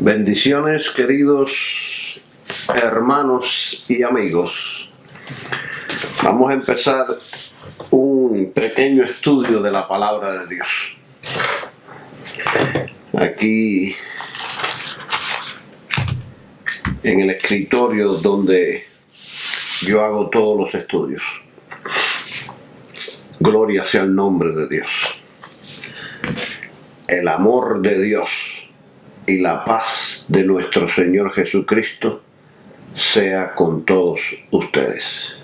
Bendiciones, queridos hermanos y amigos. Vamos a empezar un pequeño estudio de la palabra de Dios. Aquí en el escritorio donde yo hago todos los estudios. Gloria sea el nombre de Dios. El amor de Dios y la paz de nuestro Señor Jesucristo sea con todos ustedes.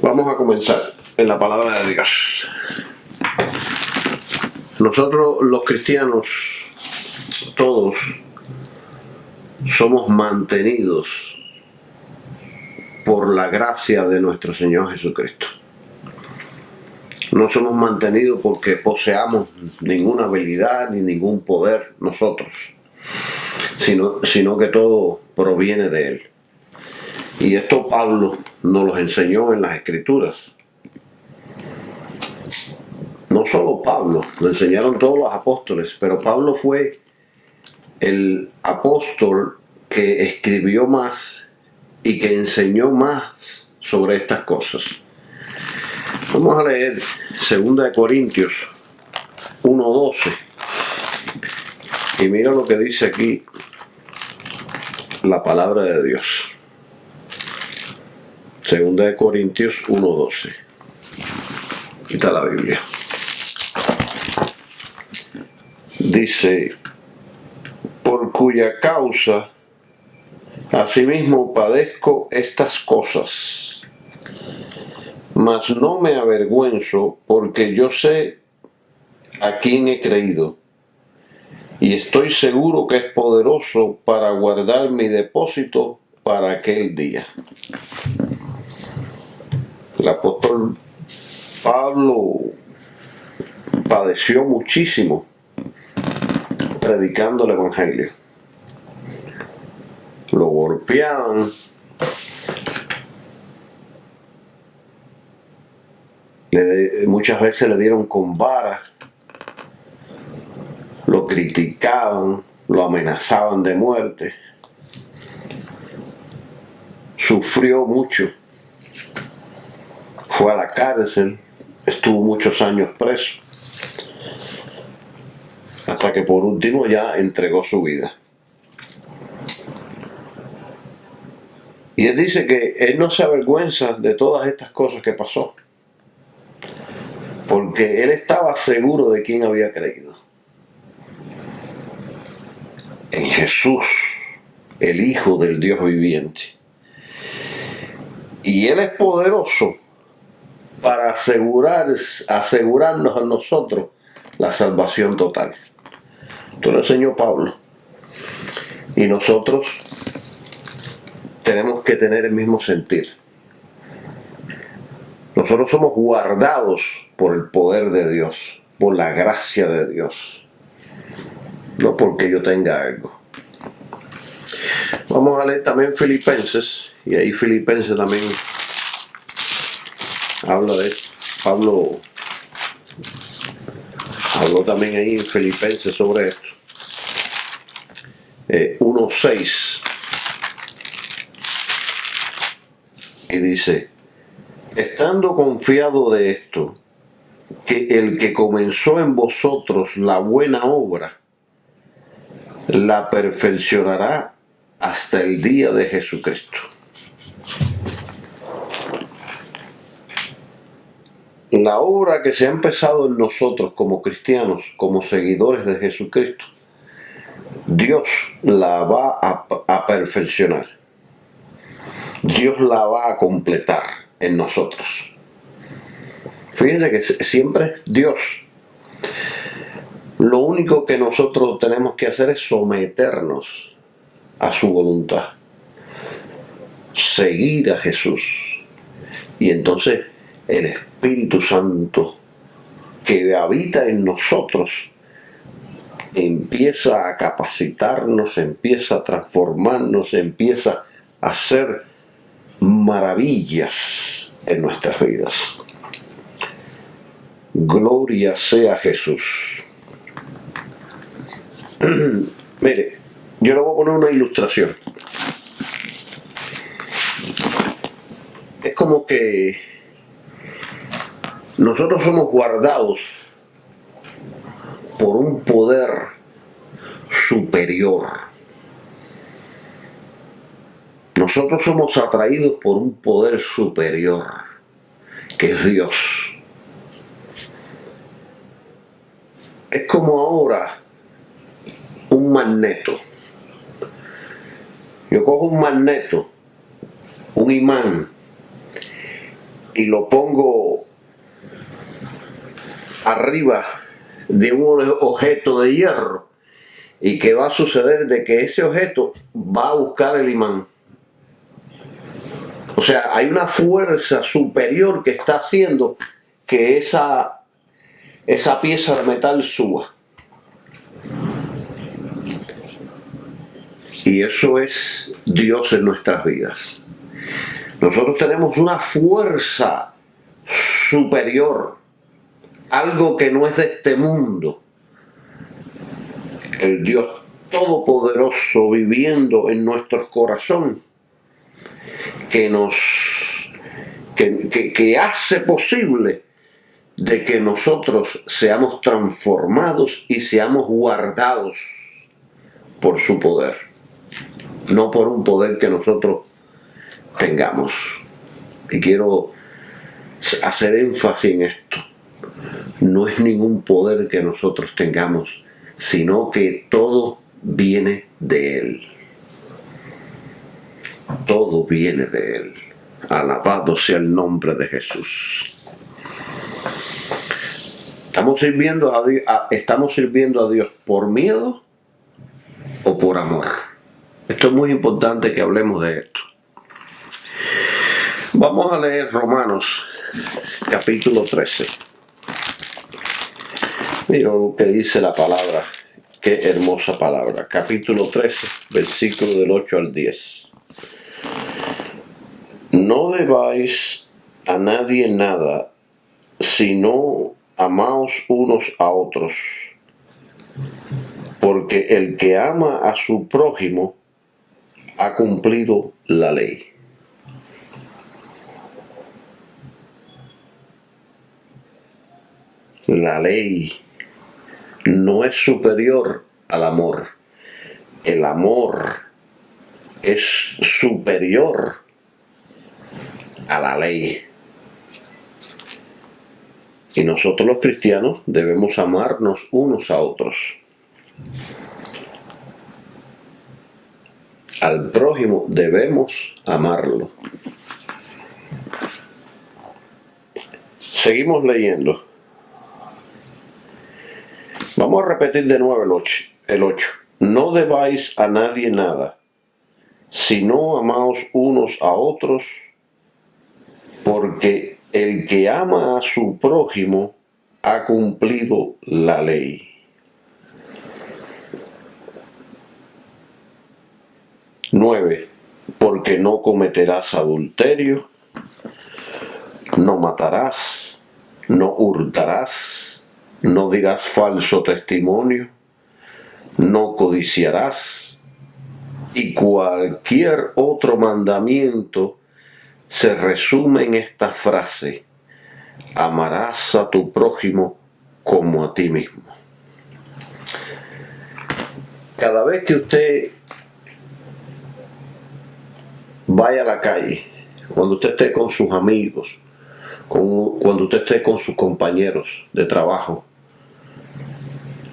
Vamos a comenzar en la palabra de Dios. Nosotros los cristianos, todos, somos mantenidos por la gracia de nuestro Señor Jesucristo. No somos mantenidos porque poseamos ninguna habilidad ni ningún poder nosotros, sino que todo proviene de Él. Y esto Pablo nos lo enseñó en las Escrituras. No solo Pablo, lo enseñaron todos los apóstoles, pero Pablo fue el apóstol que escribió más y que enseñó más sobre estas cosas. Vamos a leer 2 Corintios 1:12 y mira lo que dice aquí la palabra de Dios. 2 Corintios 1:12. Aquí está la Biblia. Dice: por cuya causa asimismo padezco estas cosas, mas no me avergüenzo, porque yo sé a quién he creído, y estoy seguro que es poderoso para guardar mi depósito para aquel día. El apóstol Pablo padeció muchísimo predicando el evangelio. Lo golpeaban, muchas veces le dieron con varas, lo criticaban, lo amenazaban de muerte. Sufrió mucho, fue a la cárcel, estuvo muchos años preso, hasta que por último ya entregó su vida. Y él dice que él no se avergüenza de todas estas cosas que pasó, porque él estaba seguro de quién había creído. En Jesús, el Hijo del Dios viviente. Y Él es poderoso para asegurarnos a nosotros la salvación total. Esto lo enseñó Pablo. Y nosotros tenemos que tener el mismo sentir. Nosotros somos guardados por el poder de Dios, por la gracia de Dios, no porque yo tenga algo. Vamos a leer también Filipenses, y ahí Filipenses también habla de esto. Pablo habló también ahí en Filipenses sobre esto. 1:6 y dice: estando confiado de esto, que el que comenzó en vosotros la buena obra, la perfeccionará hasta el día de Jesucristo. La obra que se ha empezado en nosotros como cristianos, como seguidores de Jesucristo, Dios la va a perfeccionar. Dios la va a completar en nosotros. Fíjense que siempre es Dios. Lo único que nosotros tenemos que hacer es someternos a su voluntad, seguir a Jesús, y entonces el Espíritu Santo que habita en nosotros empieza a capacitarnos, empieza a transformarnos, empieza a hacer maravillas en nuestras vidas. Gloria sea Jesús. Mire, yo le voy a poner una ilustración. Es como que nosotros somos guardados por un poder superior. Nosotros somos atraídos por un poder superior, que es Dios. Es como ahora un magneto. Yo cojo un magneto, un imán, y lo pongo arriba de un objeto de hierro. ¿Y qué va a suceder? De que ese objeto va a buscar el imán. O sea, hay una fuerza superior que está haciendo que esa pieza de metal suba. Y eso es Dios en nuestras vidas. Nosotros tenemos una fuerza superior, algo que no es de este mundo. El Dios Todopoderoso viviendo en nuestros corazones, que hace posible de que nosotros seamos transformados y seamos guardados por su poder, no por un poder que nosotros tengamos. Y quiero hacer énfasis en esto. No es ningún poder que nosotros tengamos, sino que todo viene de Él. Todo viene de Él. Alabado sea el nombre de Jesús. ¿Estamos sirviendo a Dios por miedo o por amor? Esto es muy importante que hablemos de esto. Vamos a leer Romanos capítulo 13. Mira lo que dice la palabra. Qué hermosa palabra. Capítulo 13, versículo del 8 al 10. No debáis a nadie nada, sino amaos unos a otros, porque el que ama a su prójimo ha cumplido la ley. La ley no es superior al amor. El amor es superior a la ley. Y nosotros los cristianos debemos amarnos unos a otros. Al prójimo debemos amarlo. Seguimos leyendo. Vamos a repetir de nuevo el 8. No debáis a nadie nada, sino amaos unos a otros, porque el que ama a su prójimo ha cumplido la ley. 9. Porque no cometerás adulterio, no matarás, no hurtarás, no dirás falso testimonio, no codiciarás, y cualquier otro mandamiento se resume en esta frase: amarás a tu prójimo como a ti mismo. Cada vez que usted vaya a la calle, cuando usted esté con sus amigos, cuando usted esté con sus compañeros de trabajo,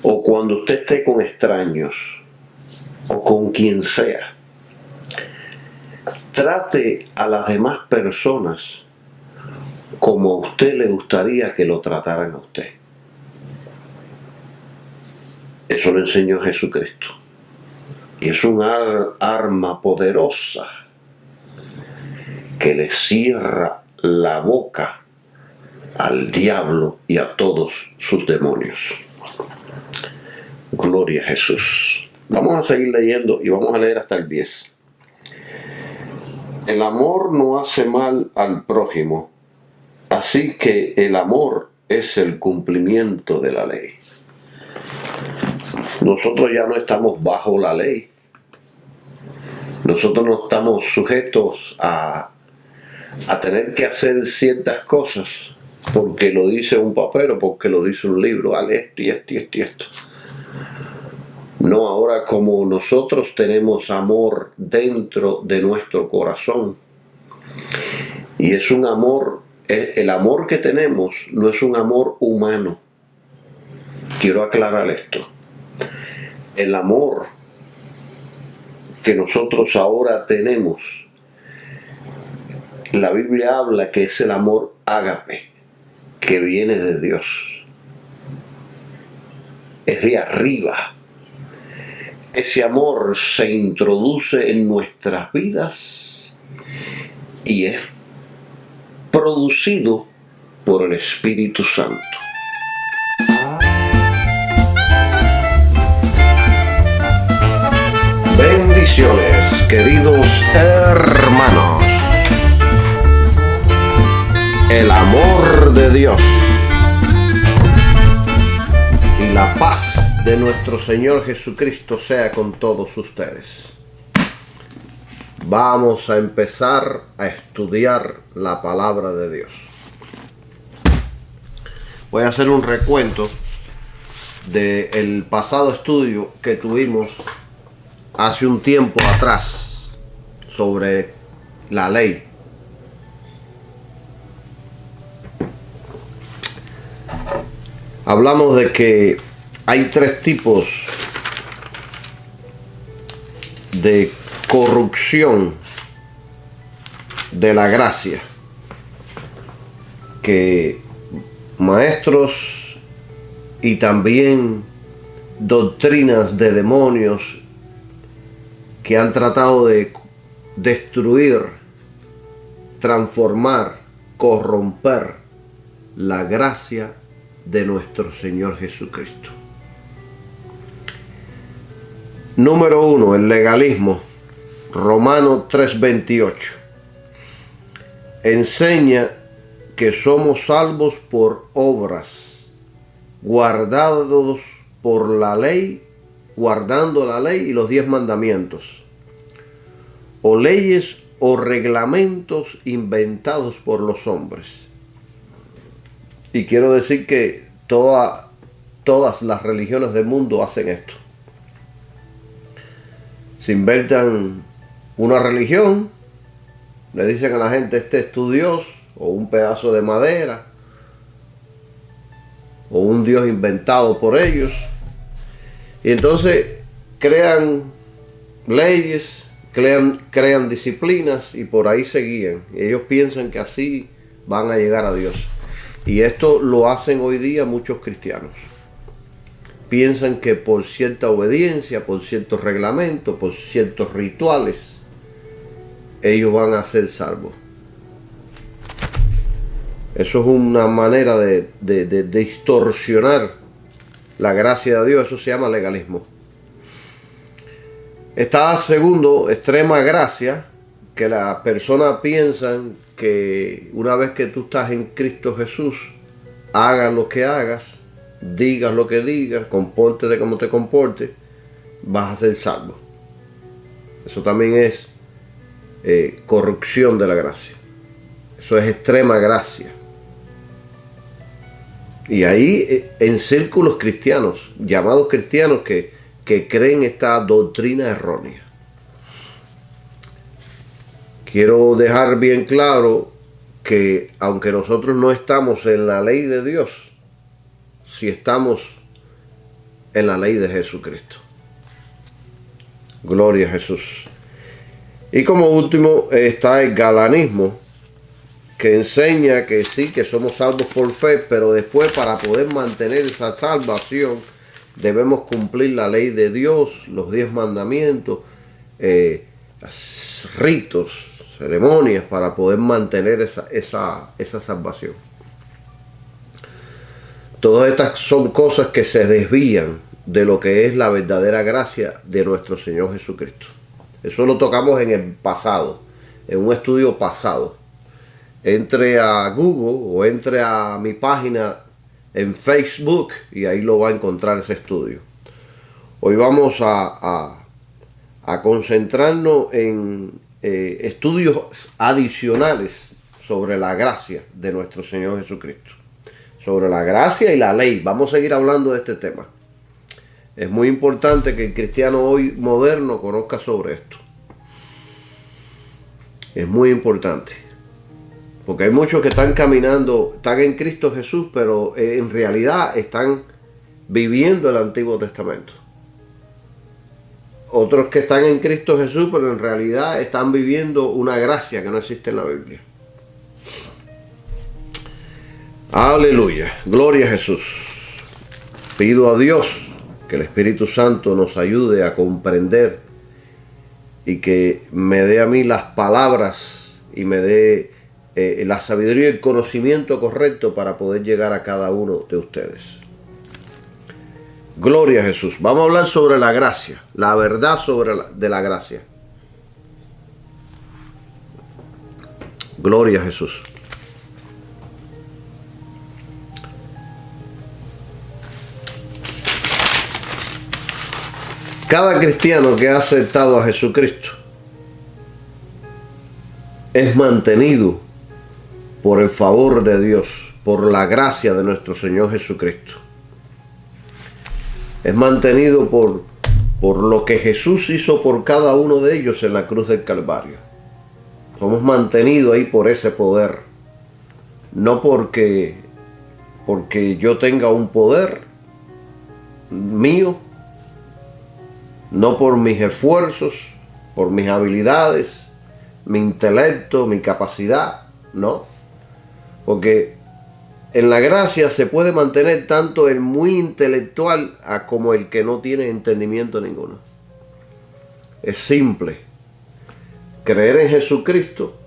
o cuando usted esté con extraños, o con quien sea, trate a las demás personas como a usted le gustaría que lo trataran a usted. Eso lo enseñó Jesucristo. Y es un arma poderosa que le cierra la boca al diablo y a todos sus demonios. Gloria a Jesús. Vamos a seguir leyendo y vamos a leer hasta el 10. El amor no hace mal al prójimo, así que el amor es el cumplimiento de la ley. Nosotros ya no estamos bajo la ley. Nosotros no estamos sujetos a tener que hacer ciertas cosas porque lo dice un papel o porque lo dice un libro. Vale, esto y esto y esto y esto. No, ahora como nosotros tenemos amor dentro de nuestro corazón, y es un amor, el amor que tenemos no es un amor humano. Quiero aclarar esto. El amor que nosotros ahora tenemos, la Biblia habla que es el amor ágape, que viene de Dios. Es de arriba. Ese amor se introduce en nuestras vidas y es producido por el Espíritu Santo. Bendiciones, queridos hermanos. El amor de Dios y la paz de nuestro Señor Jesucristo sea con todos ustedes. Vamos a empezar a estudiar la palabra de Dios. Voy a hacer un recuento del pasado estudio que tuvimos hace un tiempo atrás sobre la ley. Hablamos de que hay tres tipos de corrupción de la gracia que maestros y también doctrinas de demonios que han tratado de destruir, transformar, corromper la gracia de nuestro Señor Jesucristo. Número 1, el legalismo. Romanos 3:28. Enseña que somos salvos por obras, guardados por la ley, guardando la ley y los 10 mandamientos, o leyes o reglamentos inventados por los hombres. Y quiero decir que todas las religiones del mundo hacen esto. Se inventan una religión, le dicen a la gente, este es tu Dios, o un pedazo de madera, o un Dios inventado por ellos. Y entonces crean leyes, crean disciplinas y por ahí se guían. Y ellos piensan que así van a llegar a Dios. Y esto lo hacen hoy día muchos cristianos. Piensan que por cierta obediencia, por ciertos reglamentos, por ciertos rituales, ellos van a ser salvos. Eso es una manera de distorsionar la gracia de Dios. Eso se llama legalismo. Está segundo, extrema gracia, que las personas piensan que una vez que tú estás en Cristo Jesús, hagas lo que hagas, digas lo que digas, compórtete como te comportes, vas a ser salvo. Eso también es corrupción de la gracia. Eso es extrema gracia. Y ahí en círculos cristianos, llamados cristianos, que creen esta doctrina errónea. Quiero dejar bien claro que aunque nosotros no estamos en la ley de Dios, sí estamos en la ley de Jesucristo. Gloria a Jesús. Y como último está el galanismo, que enseña que sí, que somos salvos por fe, pero después para poder mantener esa salvación debemos cumplir la ley de Dios, los 10 mandamientos, ritos, ceremonias para poder mantener esa salvación. Todas estas son cosas que se desvían de lo que es la verdadera gracia de nuestro Señor Jesucristo. Eso lo tocamos en el pasado, en un estudio pasado. Entre a Google o entre a mi página en Facebook y ahí lo va a encontrar ese estudio. Hoy vamos a concentrarnos en estudios adicionales sobre la gracia de nuestro Señor Jesucristo. Sobre la gracia y la ley. Vamos a seguir hablando de este tema. Es muy importante que el cristiano hoy moderno conozca sobre esto. Es muy importante. Porque hay muchos que están caminando, están en Cristo Jesús, pero en realidad están viviendo el Antiguo Testamento. Otros que están en Cristo Jesús, pero en realidad están viviendo una gracia que no existe en la Biblia. Aleluya, gloria a Jesús. Pido a Dios que el Espíritu Santo nos ayude a comprender y que me dé a mí las palabras y me dé la sabiduría y el conocimiento correcto para poder llegar a cada uno de ustedes. Gloria a Jesús. Vamos a hablar sobre la gracia, la verdad de la gracia. Gloria a Jesús. Cada cristiano que ha aceptado a Jesucristo es mantenido por el favor de Dios, por la gracia de nuestro Señor Jesucristo. Es mantenido por lo que Jesús hizo por cada uno de ellos en la cruz del Calvario. Somos mantenidos ahí por ese poder. No porque yo tenga un poder mío, no por mis esfuerzos, por mis habilidades, mi intelecto, mi capacidad, no. Porque en la gracia se puede mantener tanto el muy intelectual como el que no tiene entendimiento ninguno. Es simple. Creer en Jesucristo,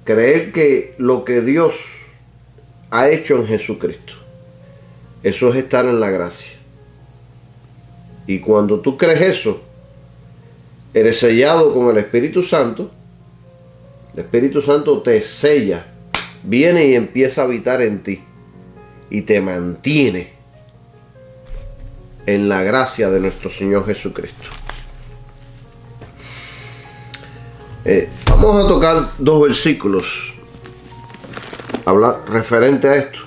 creer que lo que Dios ha hecho en Jesucristo, eso es estar en la gracia. Y cuando tú crees eso, eres sellado con el Espíritu Santo. El Espíritu Santo te sella, viene y empieza a habitar en ti y te mantiene en la gracia de nuestro Señor Jesucristo. Vamos a tocar dos versículos referente a esto.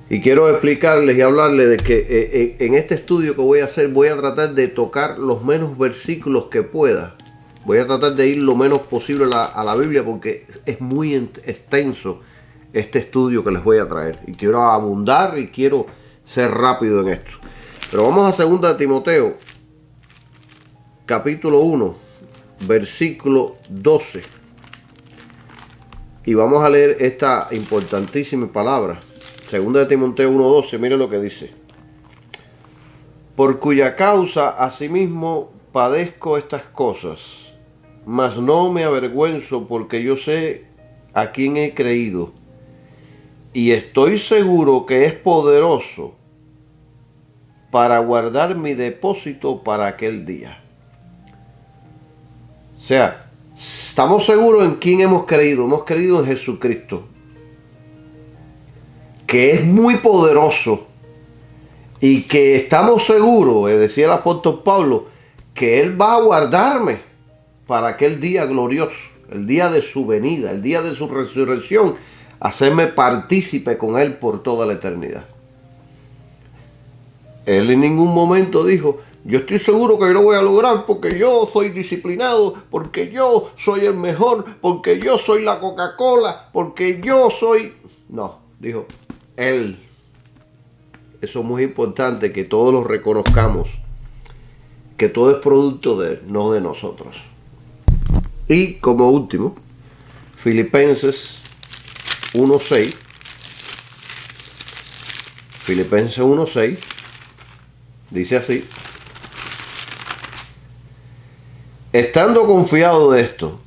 Y quiero explicarles y hablarles de que en este estudio que voy a hacer voy a tratar de tocar los menos versículos que pueda. Voy a tratar de ir lo menos posible a la Biblia porque es muy extenso este estudio que les voy a traer. Y quiero abundar y quiero ser rápido en esto. Pero vamos a 2 Timoteo, capítulo 1, versículo 12. Y vamos a leer esta importantísima palabra. 2 Timoteo 1:12, mire lo que dice. Por cuya causa asimismo padezco estas cosas, mas no me avergüenzo porque yo sé a quién he creído y estoy seguro que es poderoso para guardar mi depósito para aquel día. O sea, estamos seguros en quién hemos creído en Jesucristo, que es muy poderoso y que estamos seguros, decía el apóstol Pablo, que Él va a guardarme para aquel día glorioso, el día de su venida, el día de su resurrección, hacerme partícipe con Él por toda la eternidad. Él en ningún momento dijo, yo estoy seguro que lo voy a lograr porque yo soy disciplinado, porque yo soy el mejor, porque yo soy la Coca-Cola, porque yo soy... No, dijo, Él. Eso es muy importante que todos lo reconozcamos, que todo es producto de Él, no de nosotros. Y como último, Filipenses 1:6. Filipenses 1:6 dice así: estando confiado de esto,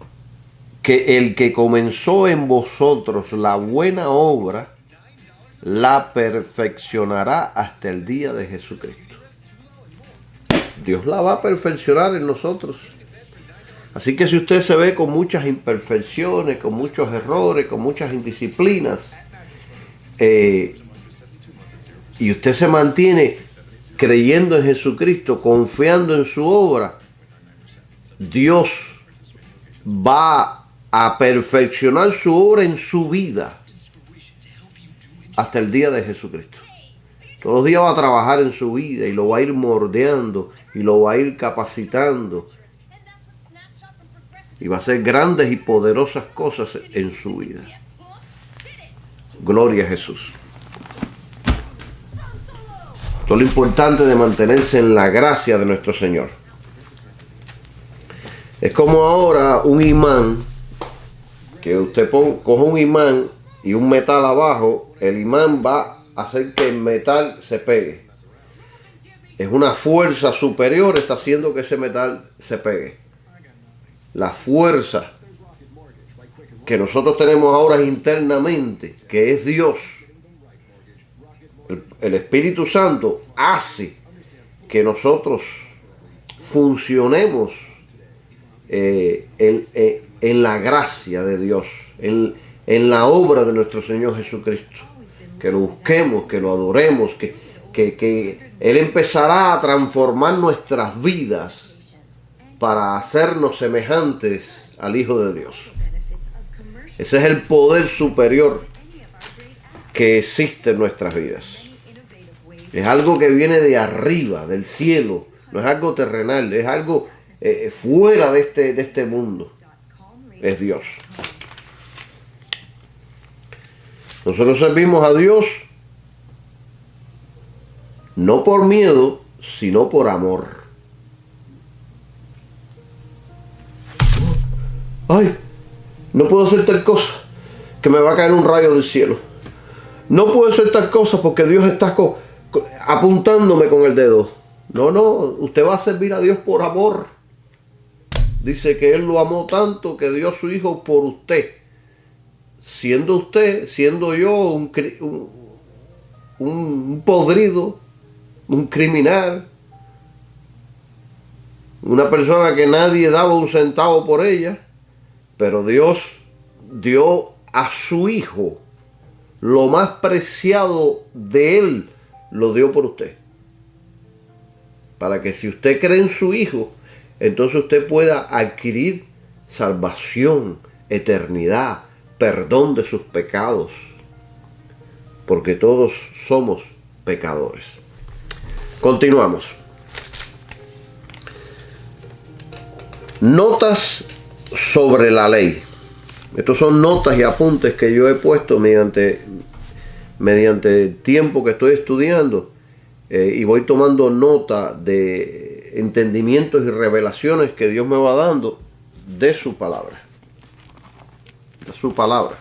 que el que comenzó en vosotros la buena obra, la perfeccionará hasta el día de Jesucristo. Dios la va a perfeccionar en nosotros. Así que si usted se ve con muchas imperfecciones, con muchos errores, con muchas indisciplinas, y usted se mantiene creyendo en Jesucristo, confiando en su obra, Dios va a perfeccionar su obra en su vida hasta el día de Jesucristo. Todos los días va a trabajar en su vida y lo va a ir moldeando y lo va a ir capacitando. Y va a hacer grandes y poderosas cosas en su vida. Gloria a Jesús. Esto es lo importante de mantenerse en la gracia de nuestro Señor. Es como ahora un imán, que usted coge un imán y un metal abajo, el imán va a hacer que el metal se pegue. Es una fuerza superior, está haciendo que ese metal se pegue. La fuerza que nosotros tenemos ahora internamente, que es Dios, el Espíritu Santo, hace que nosotros funcionemos en la gracia de Dios, en la obra de nuestro Señor Jesucristo. Que lo busquemos, que lo adoremos, que Él empezará a transformar nuestras vidas para hacernos semejantes al Hijo de Dios. Ese es el poder superior que existe en nuestras vidas. Es algo que viene de arriba, del cielo. No es algo terrenal, es algo fuera de este mundo. Es Dios. Nosotros servimos a Dios no por miedo, sino por amor. Ay, no puedo hacer tal cosa, que me va a caer un rayo del cielo. No puedo hacer tal cosa porque Dios está apuntándome con el dedo. No, usted va a servir a Dios por amor. Dice que Él lo amó tanto que dio a su Hijo por usted. Siendo yo un podrido, un criminal, una persona que nadie daba un centavo por ella, pero Dios dio a su Hijo, lo más preciado de Él, lo dio por usted. Para que si usted cree en su Hijo, entonces usted pueda adquirir salvación, eternidad, perdón de sus pecados, porque todos somos pecadores. Continuamos. Notas sobre la ley. Estos son notas y apuntes que yo he puesto mediante el tiempo que estoy estudiando y voy tomando nota de entendimientos y revelaciones que Dios me va dando de su palabra. De su palabra.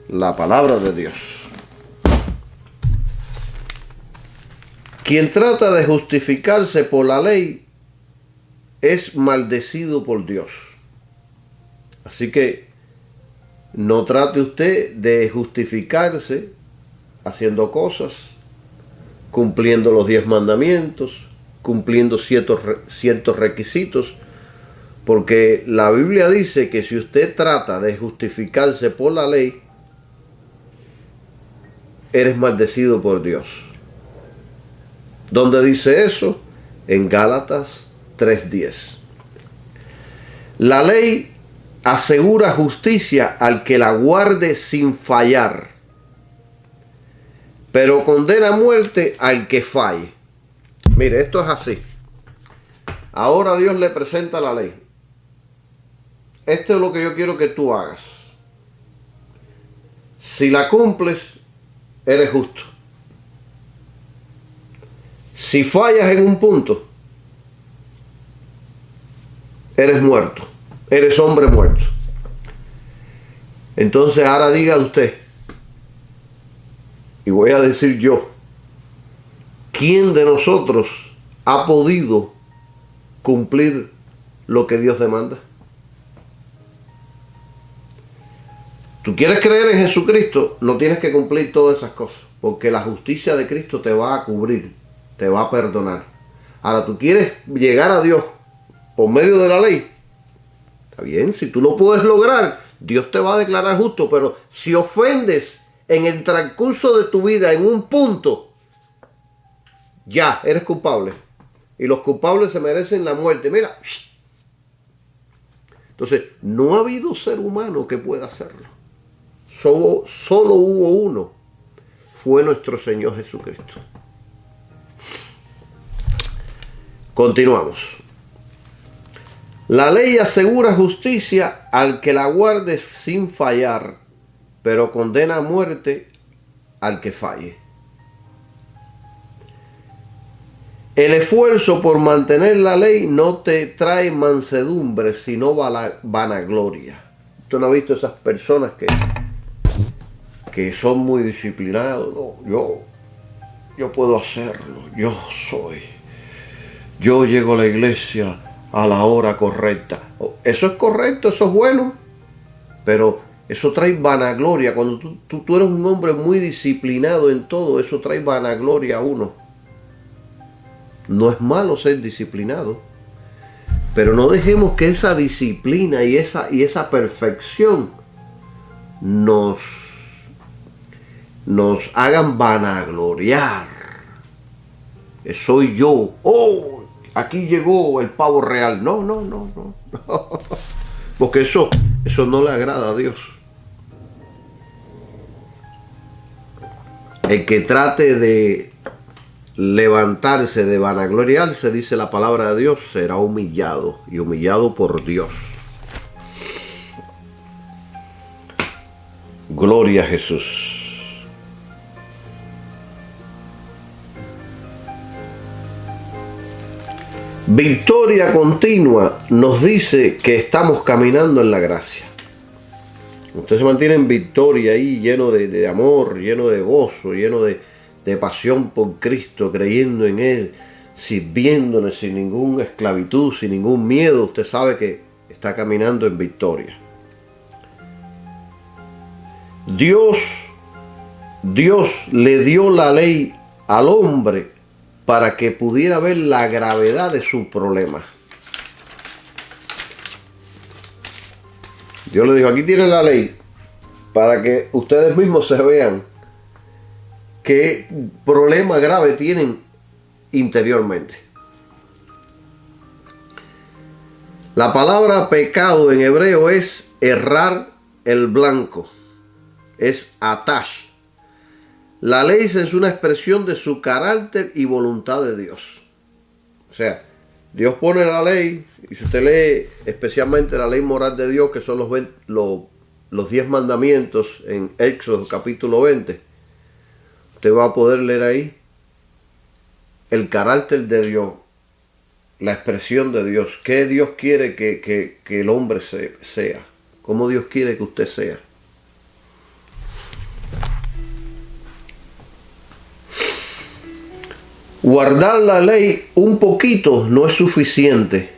La palabra de Dios. Quien trata de justificarse por la ley es maldecido por Dios. Así que no trate usted de justificarse haciendo cosas, cumpliendo los 10 mandamientos, cumpliendo ciertos requisitos, porque la Biblia dice que si usted trata de justificarse por la ley, eres maldecido por Dios. ¿Dónde dice eso? En Gálatas 3:10. La ley asegura justicia al que la guarde sin fallar, pero condena a muerte al que falle. Mire, esto es así. Ahora Dios le presenta la ley. Esto es lo que yo quiero que tú hagas. Si la cumples, eres justo. Si fallas en un punto, eres muerto. Eres hombre muerto. Entonces ahora diga usted, y voy a decir yo, ¿quién de nosotros ha podido cumplir lo que Dios demanda? Tú quieres creer en Jesucristo, no tienes que cumplir todas esas cosas, porque la justicia de Cristo te va a cubrir, te va a perdonar. Ahora, tú quieres llegar a Dios por medio de la ley. Está bien, si tú lo puedes lograr, Dios te va a declarar justo, pero si ofendes en el transcurso de tu vida en un punto, Ya, eres culpable. Y los culpables se merecen la muerte. Mira. Entonces, no ha habido ser humano que pueda hacerlo. Solo hubo uno. Fue nuestro Señor Jesucristo. Continuamos. La ley asegura justicia al que la guarde sin fallar, pero condena a muerte al que falle. El esfuerzo por mantener la ley no te trae mansedumbre, sino vanagloria. ¿Tú no has visto esas personas que son muy disciplinados? No, yo puedo hacerlo, yo llego a la iglesia a la hora correcta. Eso es correcto, eso es bueno, pero eso trae vanagloria. Cuando tú eres un hombre muy disciplinado en todo, eso trae vanagloria a uno. No es malo ser disciplinado, pero no dejemos que esa disciplina y esa perfección nos hagan vanagloriar. Soy yo. Oh, aquí llegó el pavo real. No. Porque eso no le agrada a Dios. El que trate de levantarse, de vanagloriarse, dice la palabra de Dios, será humillado, y humillado por Dios. Gloria a Jesús. Victoria continua nos dice que estamos caminando en la gracia. Usted se mantiene en victoria ahí, lleno de amor, lleno de gozo, lleno de pasión por Cristo, creyendo en Él, sirviéndole sin ninguna esclavitud, sin ningún miedo. Usted sabe que está caminando en victoria. Dios le dio la ley al hombre para que pudiera ver la gravedad de sus problemas. Dios le dijo, aquí tienen la ley, para que ustedes mismos se vean qué problema grave tienen interiormente. La palabra pecado en hebreo es errar el blanco, es atash. La ley es una expresión de su carácter y voluntad de Dios. O sea, Dios pone la ley, y si usted lee especialmente la ley moral de Dios, que son los 10 mandamientos en Éxodo capítulo 20, usted va a poder leer ahí el carácter de Dios, la expresión de Dios, qué Dios quiere que el hombre sea, cómo Dios quiere que usted sea. Guardar la ley un poquito no es suficiente.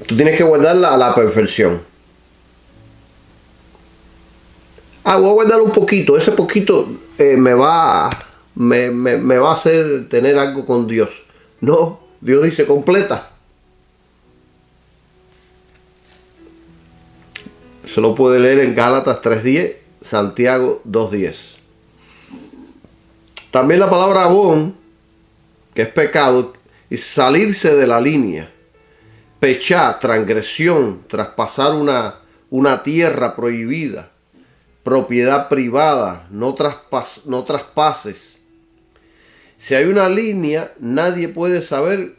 Tú tienes que guardarla a la perfección. Voy a guardar un poquito. Ese poquito me va a hacer tener algo con Dios. No, Dios dice completa. Se lo puede leer en Gálatas 3:10, Santiago 2:10. También la palabra abón, que es pecado, y salirse de la línea. Pechá, transgresión, traspasar una tierra prohibida, propiedad privada, no traspases. Si hay una línea, nadie puede saber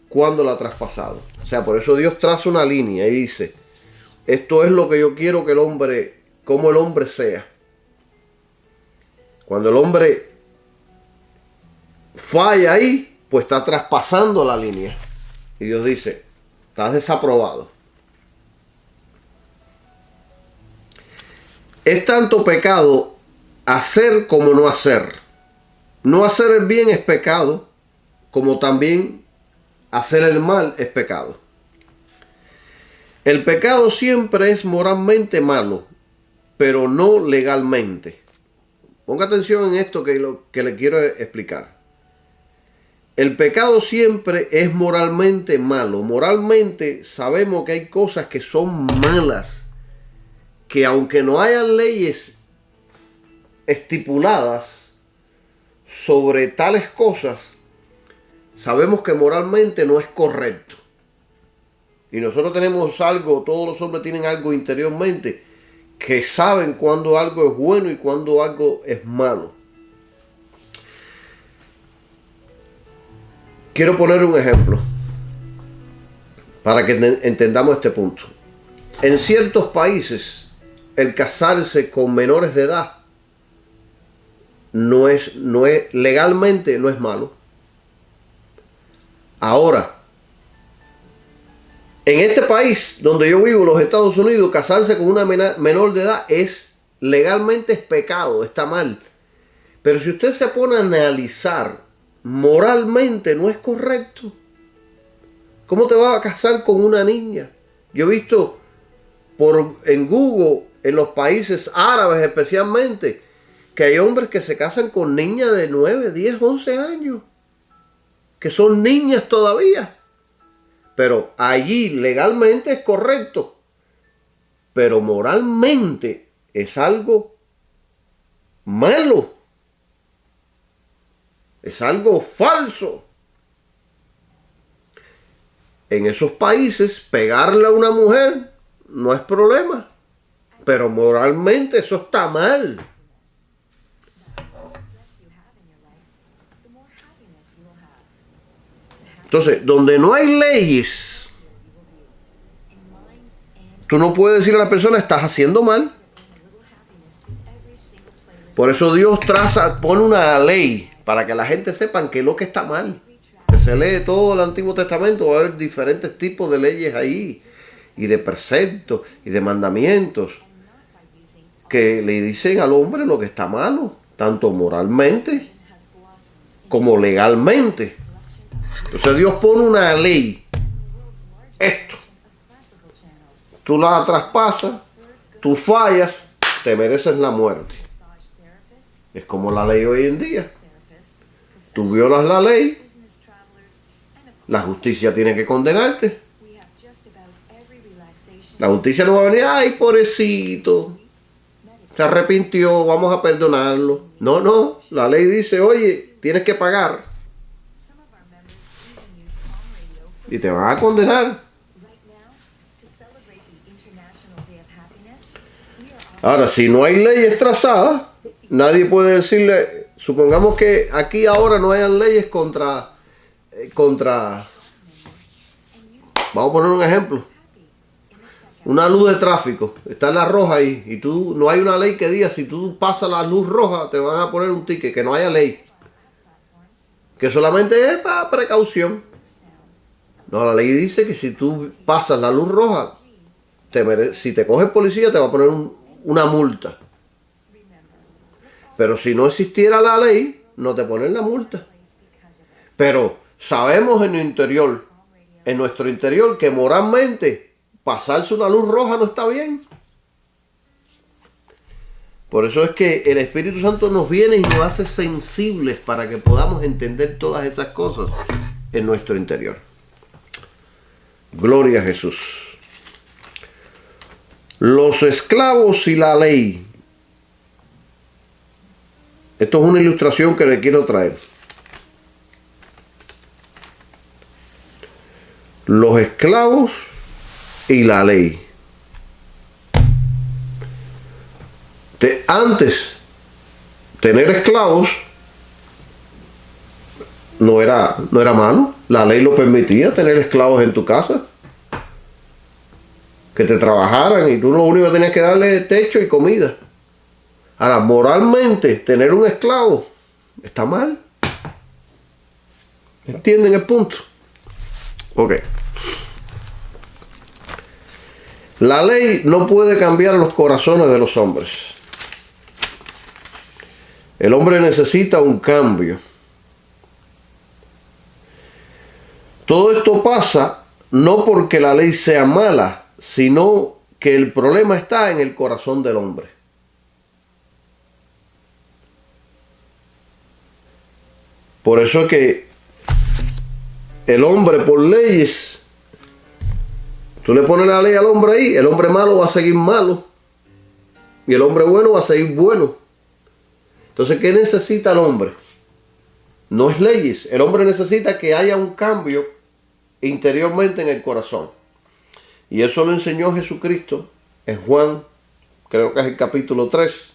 cuándo la ha traspasado. O sea, por eso Dios traza una línea y dice, esto es lo que yo quiero que como el hombre sea. Cuando el hombre falla ahí, pues está traspasando la línea. Y Dios dice, estás desaprobado. Es tanto pecado hacer como no hacer. No hacer el bien es pecado, como también hacer el mal es pecado. El pecado siempre es moralmente malo, pero no legalmente. Ponga atención en esto que le quiero explicar. El pecado siempre es moralmente malo. Moralmente sabemos que hay cosas que son malas, que aunque no hayan leyes estipuladas, sobre tales cosas, sabemos que moralmente no es correcto. Y nosotros tenemos algo, todos los hombres tienen algo interiormente, que saben cuando algo es bueno y cuando algo es malo. Quiero poner un ejemplo para que entendamos este punto. En ciertos países, el casarse con menores de edad legalmente no es malo. Ahora, en este país donde yo vivo, los Estados Unidos, casarse con una menor de edad legalmente es pecado, está mal. Pero si usted se pone a analizar, moralmente no es correcto. ¿Cómo te vas a casar con una niña? Yo he visto en Google, en los países árabes especialmente, que hay hombres que se casan con niñas de 9, 10, 11 años, que son niñas todavía. Pero allí legalmente es correcto, pero moralmente es algo malo, es algo falso. En esos países pegarle a una mujer no es problema, pero moralmente eso está mal. Entonces, donde no hay leyes, tú no puedes decir a la persona, estás haciendo mal. Por eso Dios pone una ley para que la gente sepa qué es lo que está mal. Que se lee todo el Antiguo Testamento, va a haber diferentes tipos de leyes ahí, y de preceptos, y de mandamientos, que le dicen al hombre lo que está malo, tanto moralmente como legalmente. Entonces Dios pone una ley. Esto. Tú la traspasas, tú fallas, te mereces la muerte. Es como la ley hoy en día. Tú violas la ley, la justicia tiene que condenarte. La justicia no va a venir, ay, pobrecito, se arrepintió, vamos a perdonarlo. No, la ley dice, oye, tienes que pagar. Y te van a condenar. Ahora, si no hay leyes trazadas, nadie puede decirle, supongamos que aquí ahora no hayan leyes contra, vamos a poner un ejemplo, una luz de tráfico, está en la roja ahí, y no hay una ley que diga, si tú pasas la luz roja, te van a poner un ticket, que no haya ley, que solamente es para precaución. No, la ley dice que si tú pasas la luz roja, si te coge el policía te va a poner una multa. Pero si no existiera la ley, no te ponen la multa. Pero sabemos en nuestro interior, que moralmente pasarse una luz roja no está bien. Por eso es que el Espíritu Santo nos viene y nos hace sensibles para que podamos entender todas esas cosas en nuestro interior. Gloria a Jesús. Los esclavos y la ley. Esto es una ilustración que le quiero traer. Los esclavos y la ley. Antes, tener esclavos no era malo. La ley lo permitía, tener esclavos en tu casa, que te trabajaran, y tú lo único que tenías que darle es techo y comida. Ahora, moralmente, tener un esclavo está mal. ¿Entienden el punto? Ok. La ley no puede cambiar los corazones de los hombres. El hombre necesita un cambio. Todo esto pasa no porque la ley sea mala, sino que el problema está en el corazón del hombre. Por eso es que el hombre, por leyes, tú le pones la ley al hombre ahí, el hombre malo va a seguir malo y el hombre bueno va a seguir bueno. Entonces, ¿qué necesita el hombre? No es leyes. El hombre necesita que haya un cambio interiormente en el corazón. Y eso lo enseñó Jesucristo en Juan, creo que es el capítulo 3.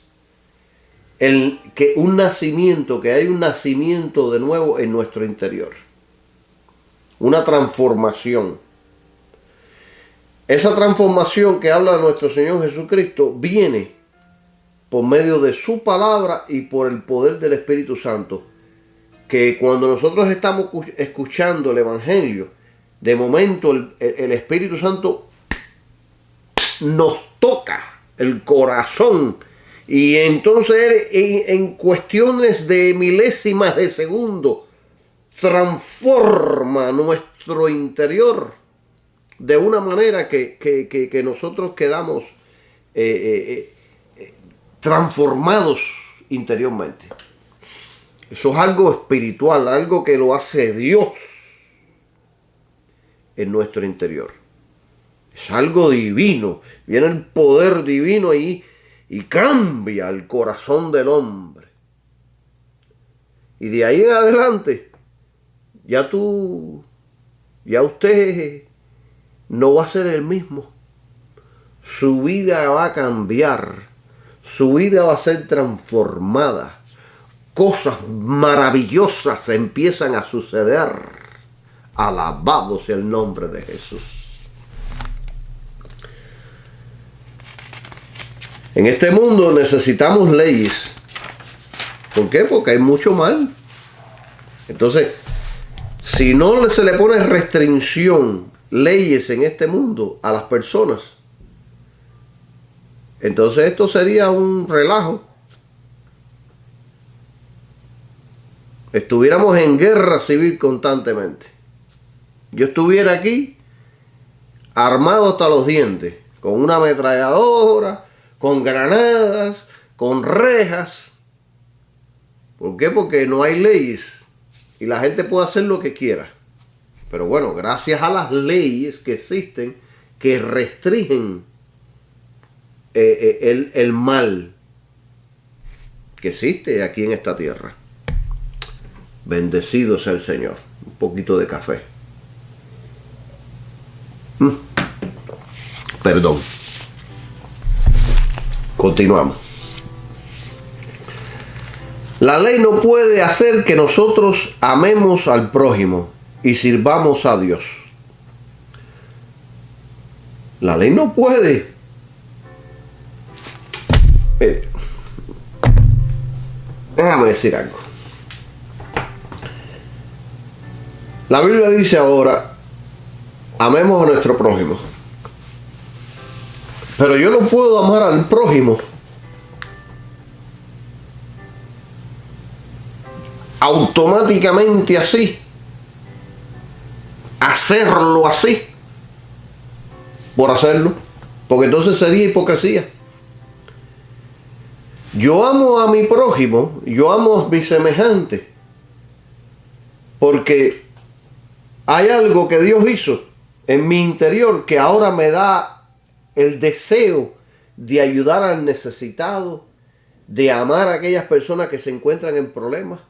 Que hay un nacimiento de nuevo en nuestro interior. Una transformación. Esa transformación que habla de nuestro Señor Jesucristo viene por medio de su palabra y por el poder del Espíritu Santo. Que cuando nosotros estamos escuchando el Evangelio, de momento el Espíritu Santo nos toca el corazón. Y entonces en cuestiones de milésimas de segundo transforma nuestro interior de una manera que nosotros quedamos transformados interiormente. Eso es algo espiritual, algo que lo hace Dios en nuestro interior. Es algo divino. Viene el poder divino ahí y cambia el corazón del hombre. Y de ahí en adelante, ya usted no va a ser el mismo. Su vida va a cambiar. Su vida va a ser transformada. Cosas maravillosas empiezan a suceder. Alabado sea el nombre de Jesús. En este mundo necesitamos leyes. ¿Por qué? Porque hay mucho mal. Entonces, si no se le pone restricción, leyes en este mundo a las personas, entonces esto sería un relajo. Estuviéramos en guerra civil constantemente. Yo estuviera aquí armado hasta los dientes, con una ametralladora, con granadas, con rejas. ¿Por qué? Porque no hay leyes y la gente puede hacer lo que quiera. Pero bueno, gracias a las leyes que existen, que restringen el mal que existe aquí en esta tierra. Bendecido sea el Señor. Un poquito de café. Perdón. Continuamos. La ley no puede hacer que nosotros amemos al prójimo y sirvamos a Dios. La ley no puede. Déjame decir algo. La Biblia dice ahora, amemos a nuestro prójimo. Pero yo no puedo amar al prójimo automáticamente así. Hacerlo así. Por hacerlo. Porque entonces sería hipocresía. Yo amo a mi prójimo, yo amo a mi semejante. Porque hay algo que Dios hizo en mi interior que ahora me da el deseo de ayudar al necesitado, de amar a aquellas personas que se encuentran en problemas,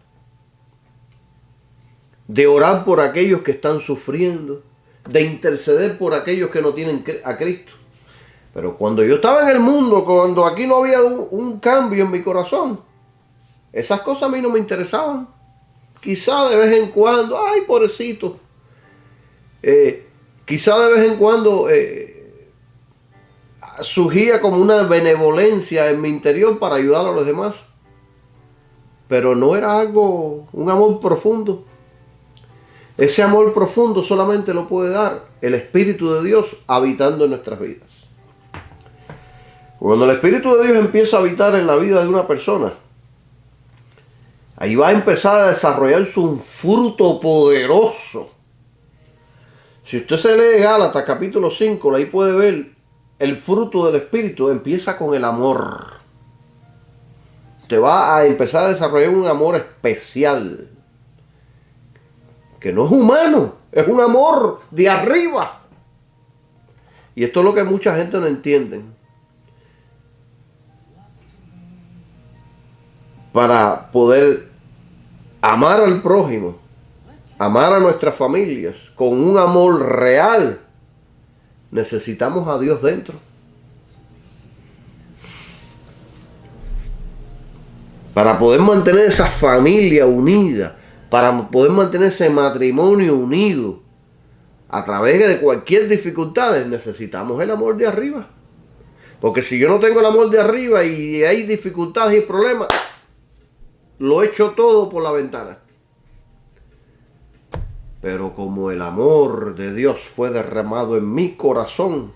de orar por aquellos que están sufriendo, de interceder por aquellos que no tienen a Cristo. Pero cuando yo estaba en el mundo, cuando aquí no había un cambio en mi corazón, esas cosas a mí no me interesaban. Quizá de vez en cuando, ay, pobrecito, quizá de vez en cuando surgía como una benevolencia en mi interior para ayudar a los demás. Pero no era un amor profundo. Ese amor profundo solamente lo puede dar el Espíritu de Dios habitando en nuestras vidas. Cuando el Espíritu de Dios empieza a habitar en la vida de una persona, ahí va a empezar a desarrollarse un fruto poderoso. Si usted se lee Gálatas capítulo 5, ahí puede ver el fruto del Espíritu. Empieza con el amor. Te va a empezar a desarrollar un amor especial. Que no es humano, es un amor de arriba. Y esto es lo que mucha gente no entiende. Para poder amar al prójimo, amar a nuestras familias con un amor real, necesitamos a Dios dentro. Para poder mantener esa familia unida, para poder mantener ese matrimonio unido, a través de cualquier dificultad, necesitamos el amor de arriba. Porque si yo no tengo el amor de arriba y hay dificultades y problemas, lo echo todo por la ventana. Pero como el amor de Dios fue derramado en mi corazón,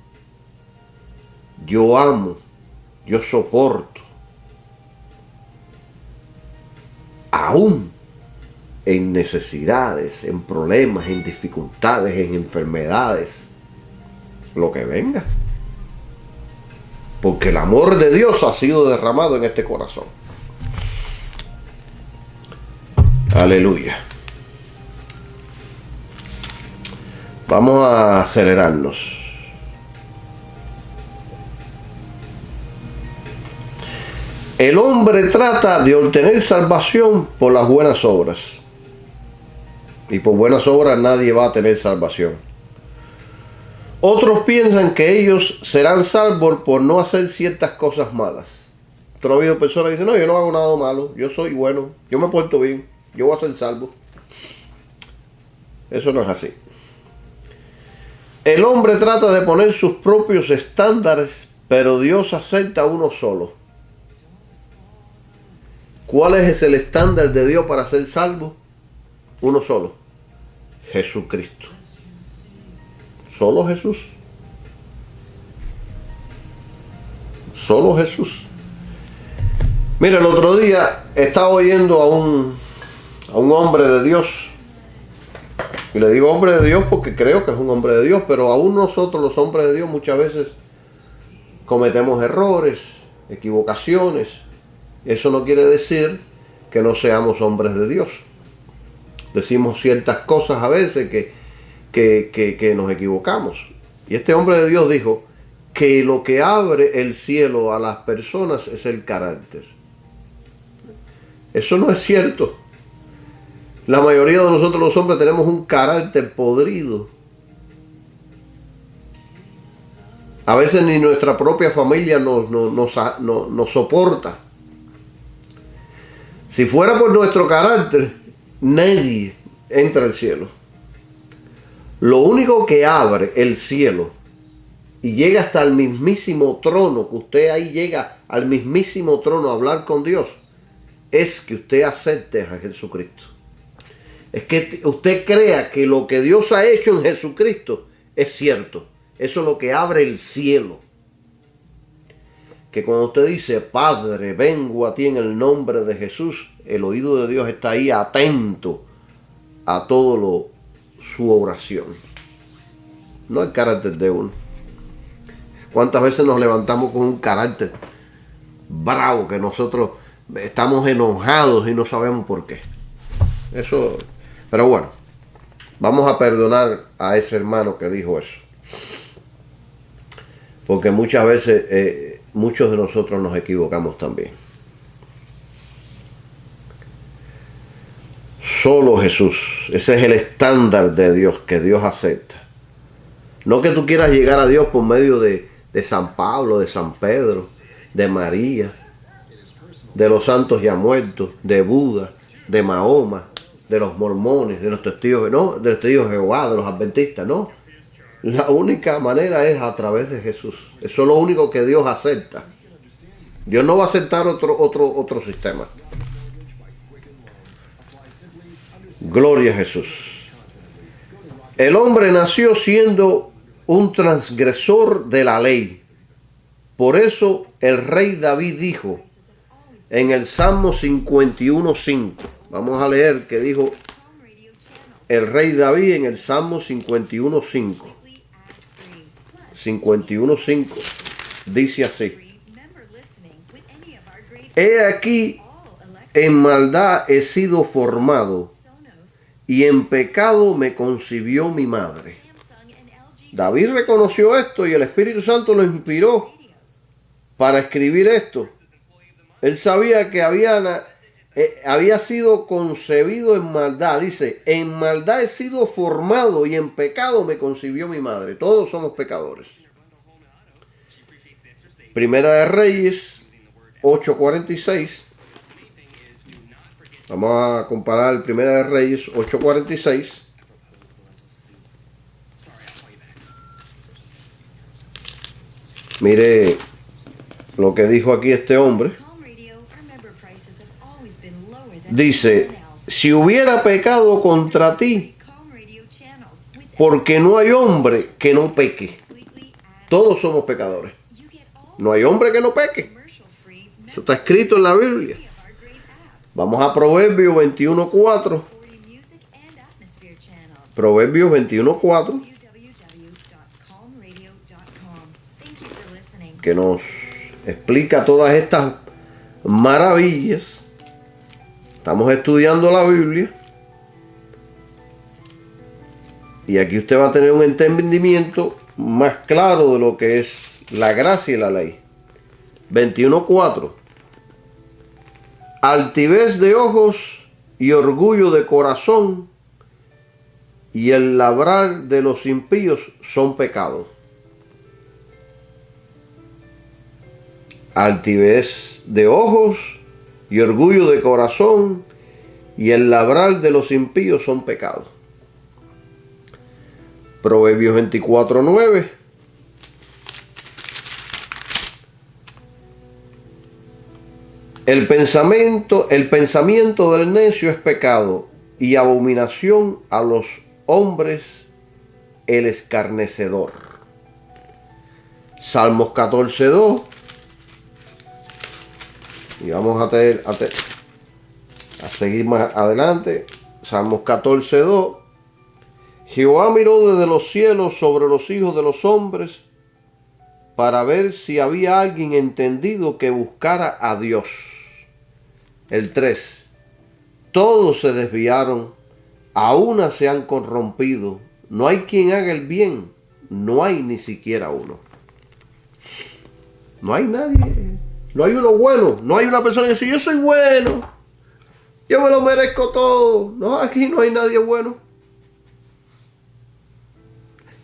yo amo, yo soporto. Aún en necesidades, en problemas, en dificultades, en enfermedades, lo que venga. Porque el amor de Dios ha sido derramado en este corazón. Aleluya. Vamos a acelerarnos. El hombre trata de obtener salvación por las buenas obras. Y por buenas obras nadie va a tener salvación. Otros piensan que ellos serán salvos por no hacer ciertas cosas malas. ¿Tú no has habido personas que dicen, no, yo no hago nada malo, yo soy bueno, yo me porto bien, yo voy a ser salvo? Eso no es así. El hombre trata de poner sus propios estándares, pero Dios acepta uno solo. ¿Cuál es el estándar de Dios para ser salvo? Uno solo. Jesucristo. Solo Jesús. Solo Jesús. Mira, el otro día estaba oyendo a un hombre de Dios. Y le digo hombre de Dios porque creo que es un hombre de Dios, pero aún nosotros los hombres de Dios muchas veces cometemos errores, equivocaciones. Eso no quiere decir que no seamos hombres de Dios. Decimos ciertas cosas a veces que nos equivocamos. Y este hombre de Dios dijo que lo que abre el cielo a las personas es el carácter. Eso no es cierto. La mayoría de nosotros los hombres tenemos un carácter podrido. A veces ni nuestra propia familia nos soporta. Si fuera por nuestro carácter, nadie entra al cielo. Lo único que abre el cielo y llega hasta el mismísimo trono, que usted ahí llega al mismísimo trono a hablar con Dios, es que usted acepte a Jesucristo. Es que usted crea que lo que Dios ha hecho en Jesucristo es cierto. Eso es lo que abre el cielo. Que cuando usted dice, Padre, vengo a ti en el nombre de Jesús, el oído de Dios está ahí atento a todo su oración. No el carácter de uno. ¿Cuántas veces nos levantamos con un carácter bravo que nosotros estamos enojados y no sabemos por qué? Eso, pero bueno, vamos a perdonar a ese hermano que dijo eso. Porque muchas veces muchos de nosotros nos equivocamos también. Solo Jesús. Ese es el estándar de Dios, que Dios acepta. No que tú quieras llegar a Dios por medio de San Pablo, de San Pedro, de María, de los santos ya muertos, de Buda, de Mahoma, de los mormones, de los testigos, no, de los testigos de Jehová, de los adventistas, no. La única manera es a través de Jesús. Eso es lo único que Dios acepta. Dios no va a aceptar otro sistema. Gloria a Jesús. El hombre nació siendo un transgresor de la ley. Por eso el rey David dijo en el Salmo 51:5. Vamos a leer que dijo el rey David en el Salmo 51:5. 51:5 dice así: He aquí, en maldad he sido formado, y en pecado me concibió mi madre. David reconoció esto y el Espíritu Santo lo inspiró para escribir esto. Él sabía que había había sido concebido en maldad. Dice, en maldad he sido formado y en pecado me concibió mi madre. Todos somos pecadores. Primera de Reyes 8:46. Vamos a comparar Primera de Reyes 8:46. Mire lo que dijo aquí este hombre. Dice, si hubiera pecado contra ti, porque no hay hombre que no peque. Todos somos pecadores. No hay hombre que no peque. Eso está escrito en la Biblia. Vamos a Proverbios 21:4. Proverbios 21:4. Que nos explica todas estas maravillas. Estamos estudiando la Biblia. Y aquí usted va a tener un entendimiento más claro de lo que es la gracia y la ley. 21:4. Altivez de ojos y orgullo de corazón y el labrar de los impíos son pecados. Altivez de ojos y orgullo de corazón y el labrar de los impíos son pecados. Proverbios 24:9. El pensamiento del necio es pecado y abominación a los hombres el escarnecedor. Salmos 14:2. Y vamos a seguir más adelante. Salmos 14:2. Jehová miró desde los cielos sobre los hijos de los hombres para ver si había alguien entendido que buscara a Dios. El 3. Todos se desviaron, a una se han corrompido. No hay quien haga el bien, no hay ni siquiera uno. No hay nadie. No hay uno bueno. No hay una persona que dice, yo soy bueno. Yo me lo merezco todo. No, aquí no hay nadie bueno.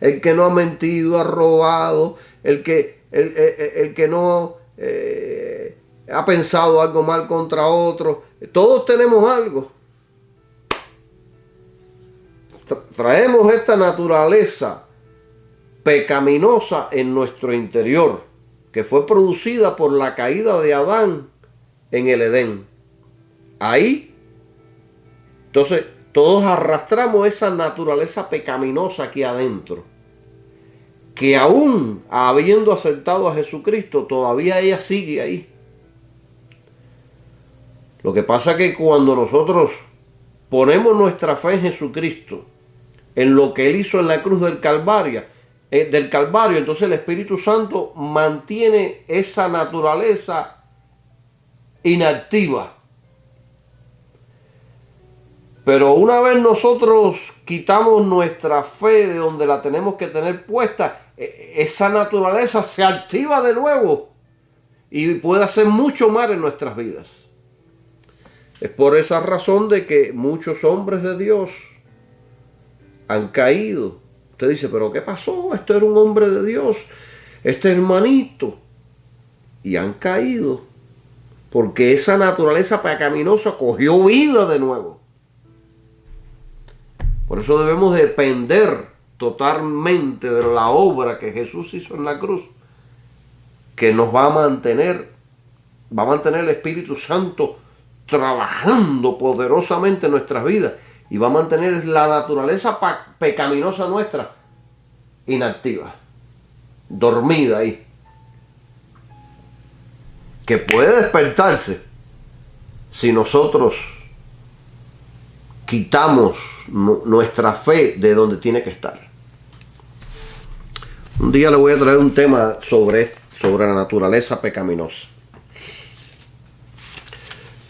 El que no ha mentido, ha robado. El que no ha pensado algo mal contra otro. Todos tenemos algo. Traemos esta naturaleza pecaminosa en nuestro interior, que fue producida por la caída de Adán en el Edén. Ahí, entonces, todos arrastramos esa naturaleza pecaminosa aquí adentro, que aún habiendo aceptado a Jesucristo, todavía ella sigue ahí. Lo que pasa es que cuando nosotros ponemos nuestra fe en Jesucristo, en lo que Él hizo en la cruz del Calvario, entonces el Espíritu Santo mantiene esa naturaleza inactiva. Pero una vez nosotros quitamos nuestra fe de donde la tenemos que tener puesta, esa naturaleza se activa de nuevo y puede hacer mucho mal en nuestras vidas. Es por esa razón de que muchos hombres de Dios han caído. Usted dice, pero ¿qué pasó? Este era un hombre de Dios, este hermanito. Y han caído porque esa naturaleza pecaminosa cogió vida de nuevo. Por eso debemos depender totalmente de la obra que Jesús hizo en la cruz, que nos va a mantener el Espíritu Santo trabajando poderosamente en nuestras vidas y va a mantener la naturaleza pecaminosa nuestra inactiva, dormida ahí, que puede despertarse si nosotros quitamos nuestra fe de donde tiene que estar. Un día le voy a traer un tema sobre la naturaleza pecaminosa.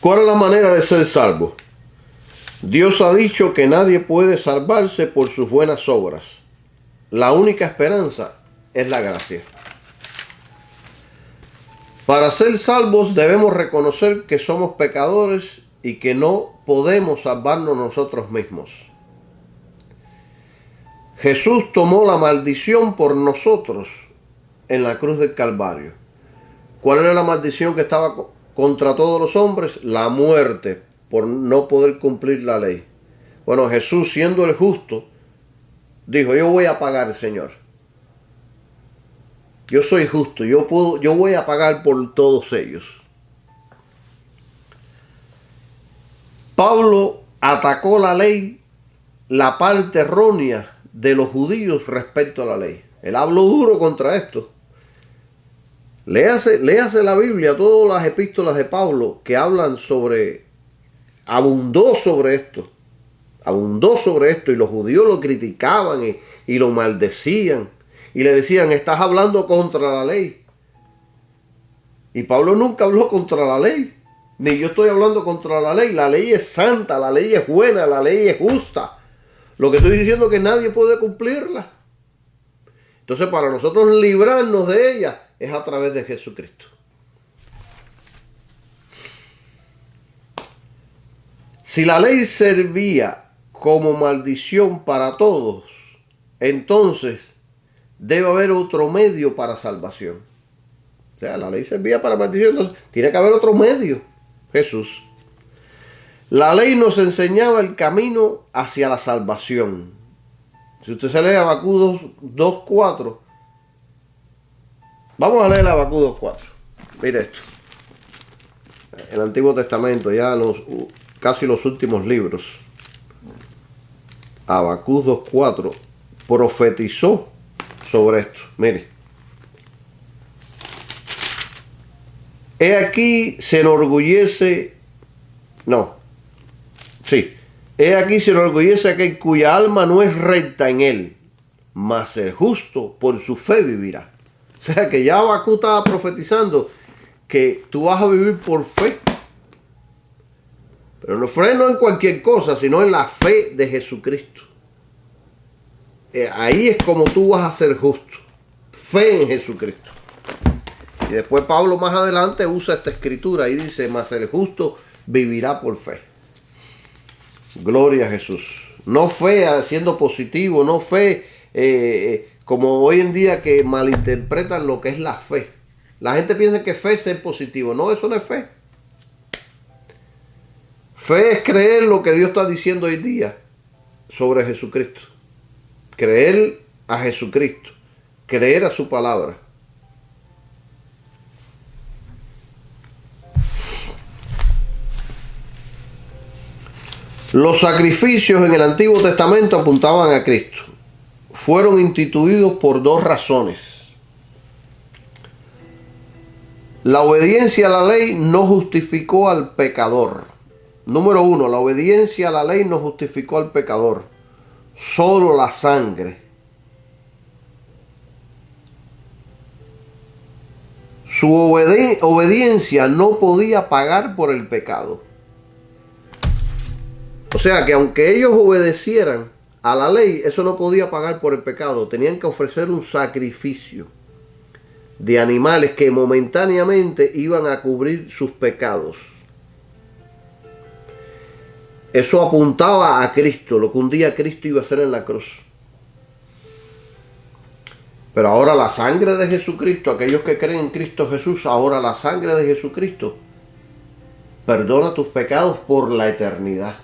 ¿Cuál es la manera de ser salvo? Dios ha dicho que nadie puede salvarse por sus buenas obras. La única esperanza es la gracia. Para ser salvos debemos reconocer que somos pecadores y que no podemos salvarnos nosotros mismos. Jesús tomó la maldición por nosotros en la cruz del Calvario. ¿Cuál era la maldición que estaba contra todos los hombres? La muerte, por no poder cumplir la ley. Bueno, Jesús, siendo el justo, dijo, yo voy a pagar, Señor. Yo soy justo, yo voy a pagar por todos ellos. Pablo atacó la ley, la parte errónea de los judíos respecto a la ley. Él habló duro contra esto. Léase la Biblia, todas las epístolas de Pablo que hablan abundó sobre esto y los judíos lo criticaban y lo maldecían y le decían, estás hablando contra la ley. Y Pablo nunca habló contra la ley, ni yo estoy hablando contra la ley es santa, la ley es buena, la ley es justa. Lo que estoy diciendo es que nadie puede cumplirla. Entonces, para nosotros librarnos de ella es a través de Jesucristo. Si la ley servía como maldición para todos, entonces debe haber otro medio para salvación. O sea, la ley servía para maldición, entonces tiene que haber otro medio, Jesús. La ley nos enseñaba el camino hacia la salvación. Si usted se lee Habacuc 2:4, vamos a leer Habacuc 2:4. Mire esto. El Antiguo Testamento, ya casi los últimos libros. Habacuc 2:4 profetizó sobre esto. Mire. He aquí se enorgullece. He aquí se enorgullece aquel cuya alma no es recta en él, mas el justo por su fe vivirá. O sea que ya Habacuc estaba profetizando que tú vas a vivir por fe. Pero no fe no en cualquier cosa, sino en la fe de Jesucristo. Ahí es como tú vas a ser justo. Fe en Jesucristo. Y después Pablo más adelante usa esta escritura y dice, mas el justo vivirá por fe. Gloria a Jesús. No fe siendo positivo, no fe como hoy en día que malinterpretan lo que es la fe. La gente piensa que fe es ser positivo. No, eso no es fe. Fe es creer lo que Dios está diciendo hoy día sobre Jesucristo. Creer a Jesucristo. Creer a su palabra. Los sacrificios en el Antiguo Testamento apuntaban a Cristo. Fueron instituidos por dos razones. La obediencia a la ley no justificó al pecador. Número 1, la obediencia a la ley no justificó al pecador. Solo la sangre. Su obediencia no podía pagar por el pecado. O sea que aunque ellos obedecieran a la ley, eso no podía pagar por el pecado. Tenían que ofrecer un sacrificio de animales que momentáneamente iban a cubrir sus pecados. Eso apuntaba a Cristo, lo que un día Cristo iba a hacer en la cruz. Pero ahora la sangre de Jesucristo, aquellos que creen en Cristo Jesús, ahora la sangre de Jesucristo perdona tus pecados por la eternidad.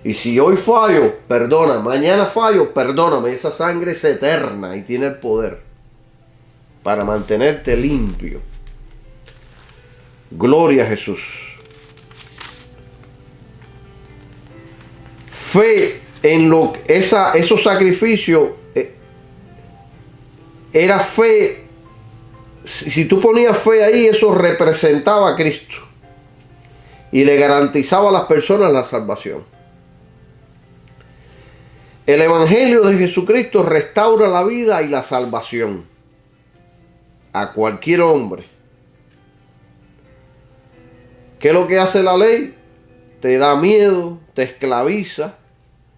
Y si hoy fallo, perdona. Mañana fallo, perdóname. Esa sangre es eterna y tiene el poder para mantenerte limpio. Gloria a Jesús. Fe en esos sacrificios era fe. Si tú ponías fe ahí, eso representaba a Cristo y le garantizaba a las personas la salvación. El Evangelio de Jesucristo restaura la vida y la salvación a cualquier hombre. ¿Qué es lo que hace la ley? Te da miedo, te esclaviza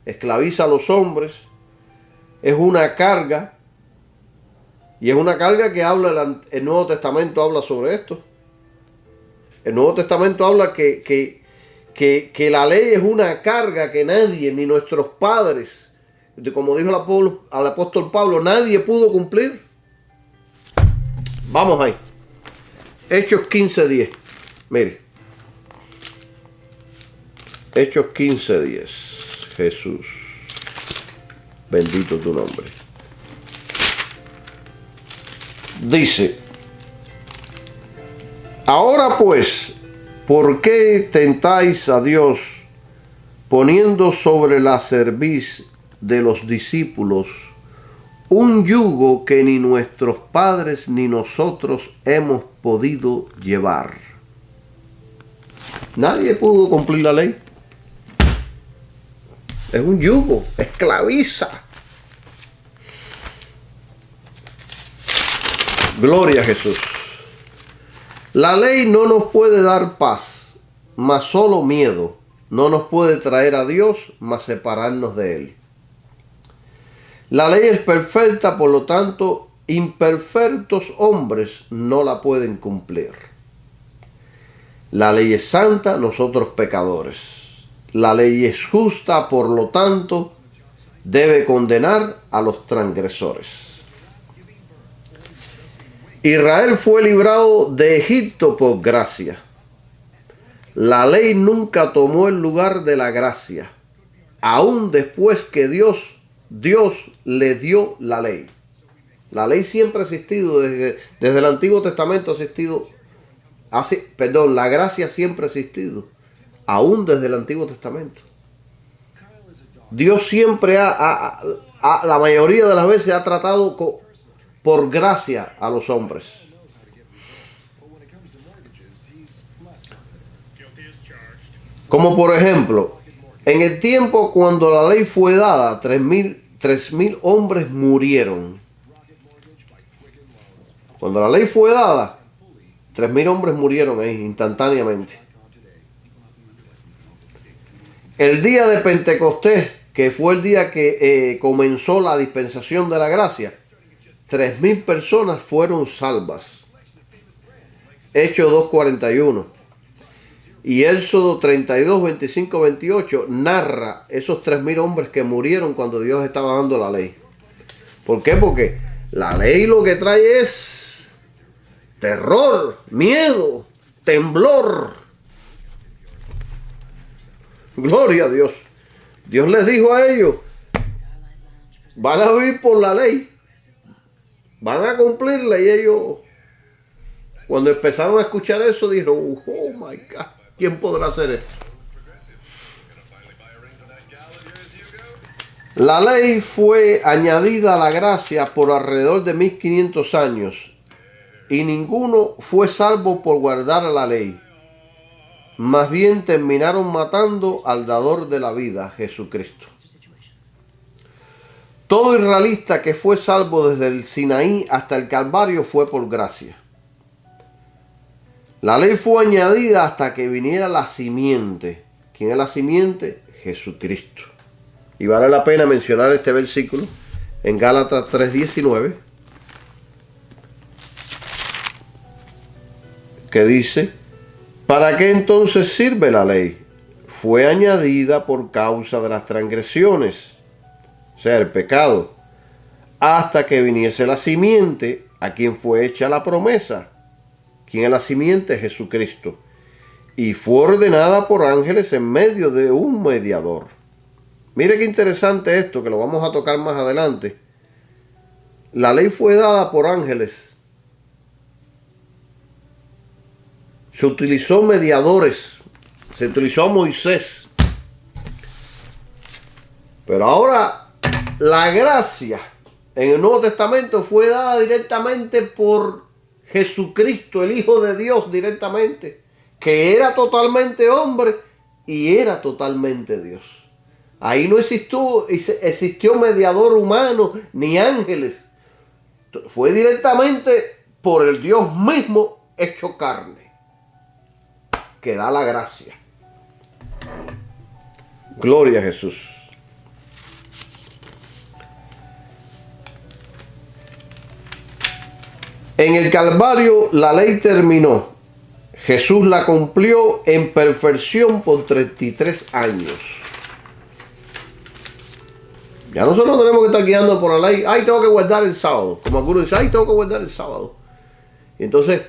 a los hombres. Es una carga. Y es una carga que el Nuevo Testamento habla sobre esto. El Nuevo Testamento habla que la ley es una carga que nadie, ni nuestros padres, como dijo al apóstol Pablo, nadie pudo cumplir. Vamos ahí. Hechos 15:10. Mire. Hechos 15:10. Jesús. Bendito tu nombre. Dice: ahora pues, ¿por qué tentáis a Dios poniendo sobre la cerviz de los discípulos un yugo que ni nuestros padres ni nosotros hemos podido llevar? Nadie pudo cumplir la ley. Es un yugo, esclaviza. Gloria a Jesús. La ley no nos puede dar paz, mas solo miedo. No nos puede traer a Dios, mas separarnos de Él. La ley es perfecta, por lo tanto, imperfectos hombres no la pueden cumplir. La ley es santa, nosotros pecadores. La ley es justa, por lo tanto, debe condenar a los transgresores. Israel fue librado de Egipto por gracia. La ley nunca tomó el lugar de la gracia, aun después que Dios le dio la ley. La ley siempre ha existido, desde el Antiguo Testamento ha existido, la gracia siempre ha existido, aún desde el Antiguo Testamento. Dios siempre la mayoría de las veces ha tratado por gracia a los hombres. Como por ejemplo, en el tiempo cuando la ley fue dada, 3,000 hombres murieron. Cuando la ley fue dada, 3,000 hombres murieron ahí instantáneamente. El día de Pentecostés, que fue el día que comenzó la dispensación de la gracia, 3,000 personas fueron salvas. Hechos 2:41. Y Éxodo 32, 25, 28 narra esos 3,000 hombres que murieron cuando Dios estaba dando la ley. ¿Por qué? Porque la ley lo que trae es terror, miedo, temblor. Gloria a Dios. Dios les dijo a ellos: van a vivir por la ley, van a cumplirla. Y ellos, cuando empezaron a escuchar eso, dijeron: oh my God, ¿quién podrá hacer esto? La ley fue añadida a la gracia por alrededor de 1500 años, y ninguno fue salvo por guardar la ley. Más bien terminaron matando al dador de la vida, Jesucristo. Todo israelita que fue salvo desde el Sinaí hasta el Calvario fue por gracia. La ley fue añadida hasta que viniera la simiente. ¿Quién es la simiente? Jesucristo. Y vale la pena mencionar este versículo en Gálatas 3:19, que dice: ¿para qué entonces sirve la ley? Fue añadida por causa de las transgresiones, o sea, el pecado, hasta que viniese la simiente, a quien fue hecha la promesa. ¿Quién es la simiente? Jesucristo. Y fue ordenada por ángeles en medio de un mediador. Mire qué interesante esto, que lo vamos a tocar más adelante. La ley fue dada por ángeles. Se utilizó mediadores. Se utilizó a Moisés. Pero ahora la gracia en el Nuevo Testamento fue dada directamente por Jesucristo, el Hijo de Dios, directamente, que era totalmente hombre y era totalmente Dios. Ahí no existió mediador humano ni ángeles. Fue directamente por el Dios mismo hecho carne, que da la gracia. Gloria a Jesús. En el Calvario la ley terminó. Jesús la cumplió en perfección por 33 años. Ya nosotros no tenemos que estar guiando por la ley. Ay, tengo que guardar el sábado. Como algunos dicen, ay, tengo que guardar el sábado. Y entonces,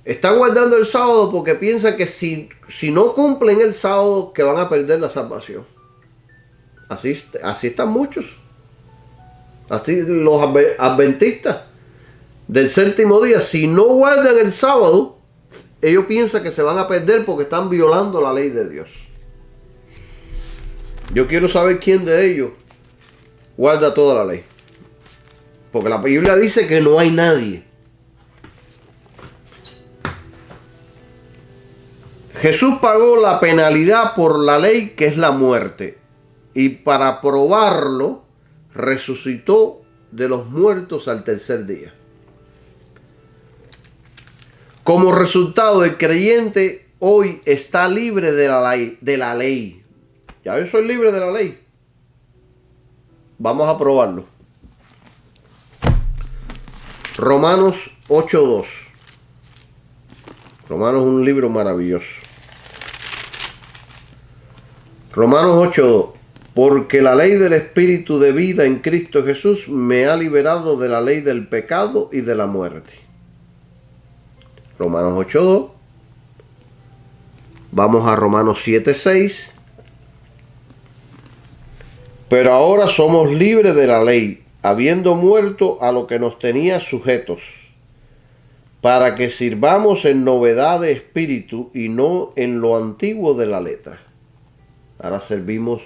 están guardando el sábado porque piensan que si no cumplen el sábado, que van a perder la salvación. Así están muchos. Así los adventistas del séptimo día, si no guardan el sábado, ellos piensan que se van a perder porque están violando la ley de Dios. Yo quiero saber quién de ellos guarda toda la ley. Porque la Biblia dice que no hay nadie. Jesús pagó la penalidad por la ley, que es la muerte. Y para probarlo, resucitó de los muertos al tercer día. Como resultado, el creyente hoy está libre de la ley. Ya yo soy libre de la ley. Vamos a probarlo. Romanos 8:2. Romanos es un libro maravilloso. Romanos 8:2. Porque la ley del Espíritu de vida en Cristo Jesús me ha liberado de la ley del pecado y de la muerte. Romanos 8:2. Vamos a Romanos 7:6. Pero ahora somos libres de la ley, habiendo muerto a lo que nos tenía sujetos, para que sirvamos en novedad de espíritu y no en lo antiguo de la letra. Ahora servimos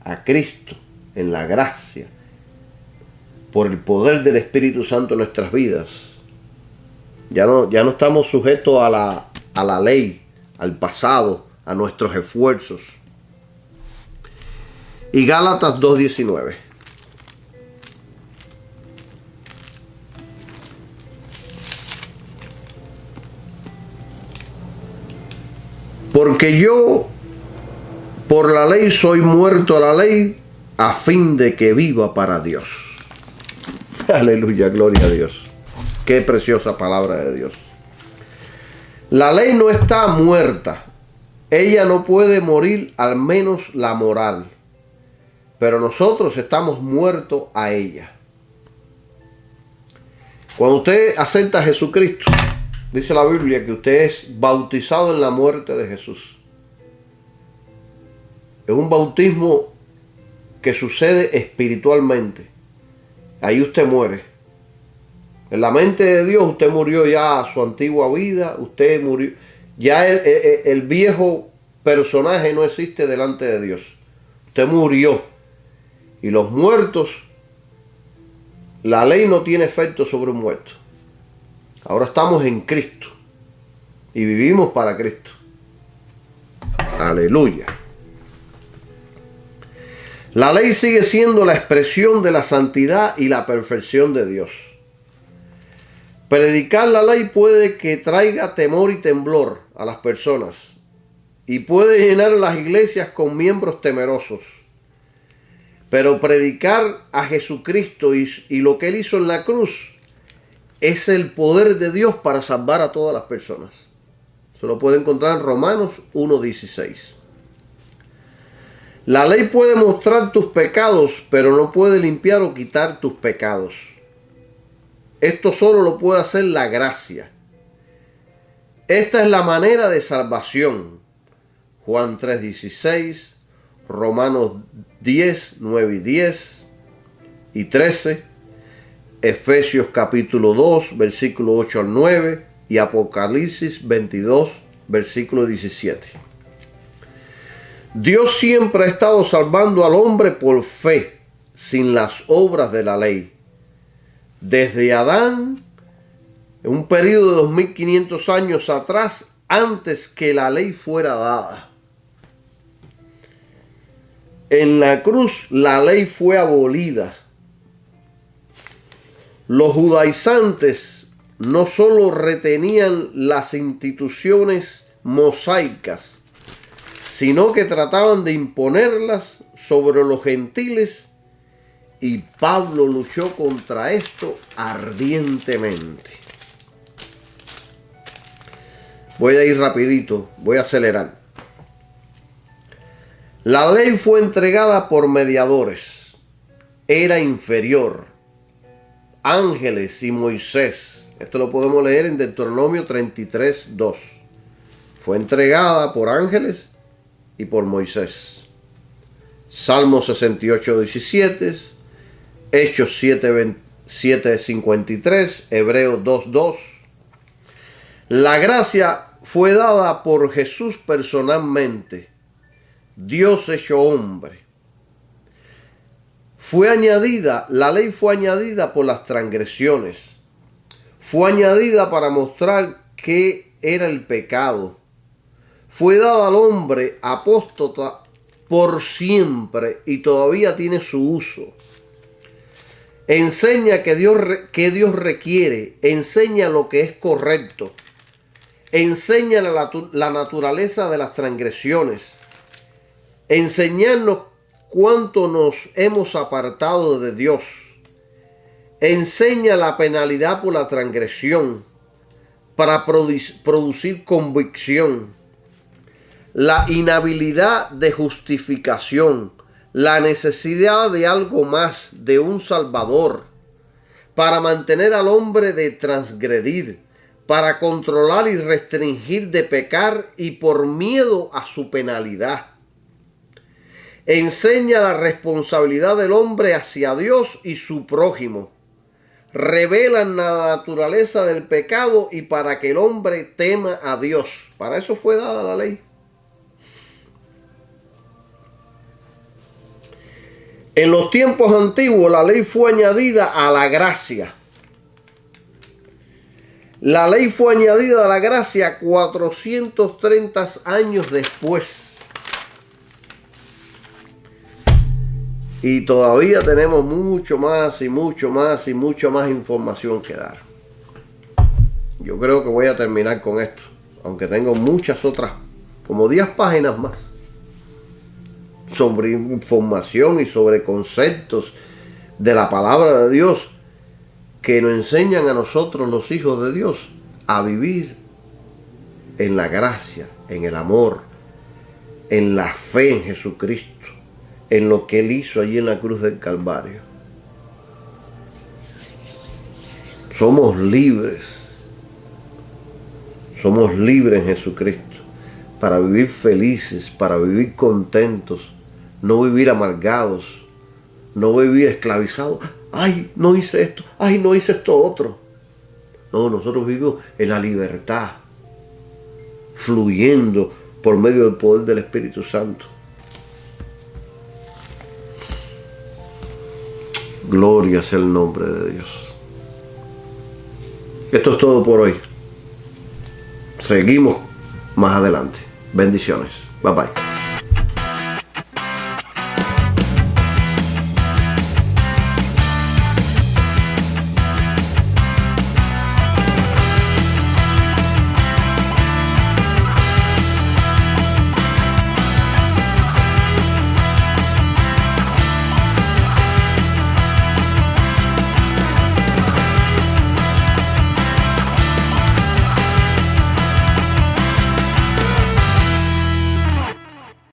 a Cristo en la gracia, por el poder del Espíritu Santo en nuestras vidas. Ya no estamos sujetos a la ley, al pasado, a nuestros esfuerzos. Y Gálatas 2:19. Porque yo por la ley soy muerto a la ley, a fin de que viva para Dios. Aleluya, gloria a Dios. Qué preciosa palabra de Dios. La ley no está muerta. Ella no puede morir, al menos la moral. Pero nosotros estamos muertos a ella. Cuando usted acepta a Jesucristo, dice la Biblia que usted es bautizado en la muerte de Jesús. Es un bautismo que sucede espiritualmente. Ahí usted muere. En la mente de Dios usted murió ya a su antigua vida. Usted murió. Ya el viejo personaje no existe delante de Dios. Usted murió. Y los muertos, la ley no tiene efecto sobre un muerto. Ahora estamos en Cristo. Y vivimos para Cristo. Aleluya. La ley sigue siendo la expresión de la santidad y la perfección de Dios. Predicar la ley puede que traiga temor y temblor a las personas y puede llenar las iglesias con miembros temerosos. Pero predicar a Jesucristo y lo que Él hizo en la cruz es el poder de Dios para salvar a todas las personas. Se lo puede encontrar en Romanos 1:16. La ley puede mostrar tus pecados, pero no puede limpiar o quitar tus pecados. Esto solo lo puede hacer la gracia. Esta es la manera de salvación. Juan 3:16, Romanos 10, 9 y 10 y 13, Efesios capítulo 2, versículo 8 al 9 y Apocalipsis 22, versículo 17. Dios siempre ha estado salvando al hombre por fe, sin las obras de la ley. Desde Adán, en un periodo de 2500 años atrás, antes que la ley fuera dada. En la cruz la ley fue abolida. Los judaizantes no solo retenían las instituciones mosaicas, sino que trataban de imponerlas sobre los gentiles, y Pablo luchó contra esto ardientemente. Voy a ir rapidito, voy a acelerar. La ley fue entregada por mediadores. Era inferior. Ángeles y Moisés. Esto lo podemos leer en Deuteronomio 33:2. Fue entregada por ángeles y por Moisés. Salmo 68:17. Hechos 7:53. Hebreos 2:2. La gracia fue dada por Jesús personalmente, Dios hecho hombre. La ley fue añadida por las transgresiones. Fue añadida para mostrar qué era el pecado. Fue dada al hombre apóstata por siempre y todavía tiene su uso. Enseña que Dios requiere, enseña lo que es correcto. Enseña la naturaleza de las transgresiones. Enseñarnos cuánto nos hemos apartado de Dios. Enseña la penalidad por la transgresión para producir convicción. La inhabilidad de justificación. La necesidad de algo más, de un Salvador. Para mantener al hombre de transgredir. Para controlar y restringir de pecar y por miedo a su penalidad. Enseña la responsabilidad del hombre hacia Dios y su prójimo. Revelan la naturaleza del pecado y para que el hombre tema a Dios. Para eso fue dada la ley. En los tiempos antiguos la ley fue añadida a la gracia. La ley fue añadida a la gracia 430 años después. Y todavía tenemos mucho más y mucho más y mucho más información que dar. Yo creo que voy a terminar con esto, aunque tengo muchas otras, como 10 páginas más, sobre información y sobre conceptos de la palabra de Dios que nos enseñan a nosotros, los hijos de Dios, a vivir en la gracia, en el amor, en la fe en Jesucristo, en lo que Él hizo allí en la cruz del Calvario. Somos libres en Jesucristo para vivir felices, para vivir contentos, no vivir amargados, no vivir esclavizados. Ay, no hice esto, ay, no hice esto otro. No, nosotros vivimos en la libertad, fluyendo por medio del poder del Espíritu Santo. Gloria sea el nombre de Dios. Esto es todo por hoy. Seguimos más adelante. Bendiciones. Bye bye.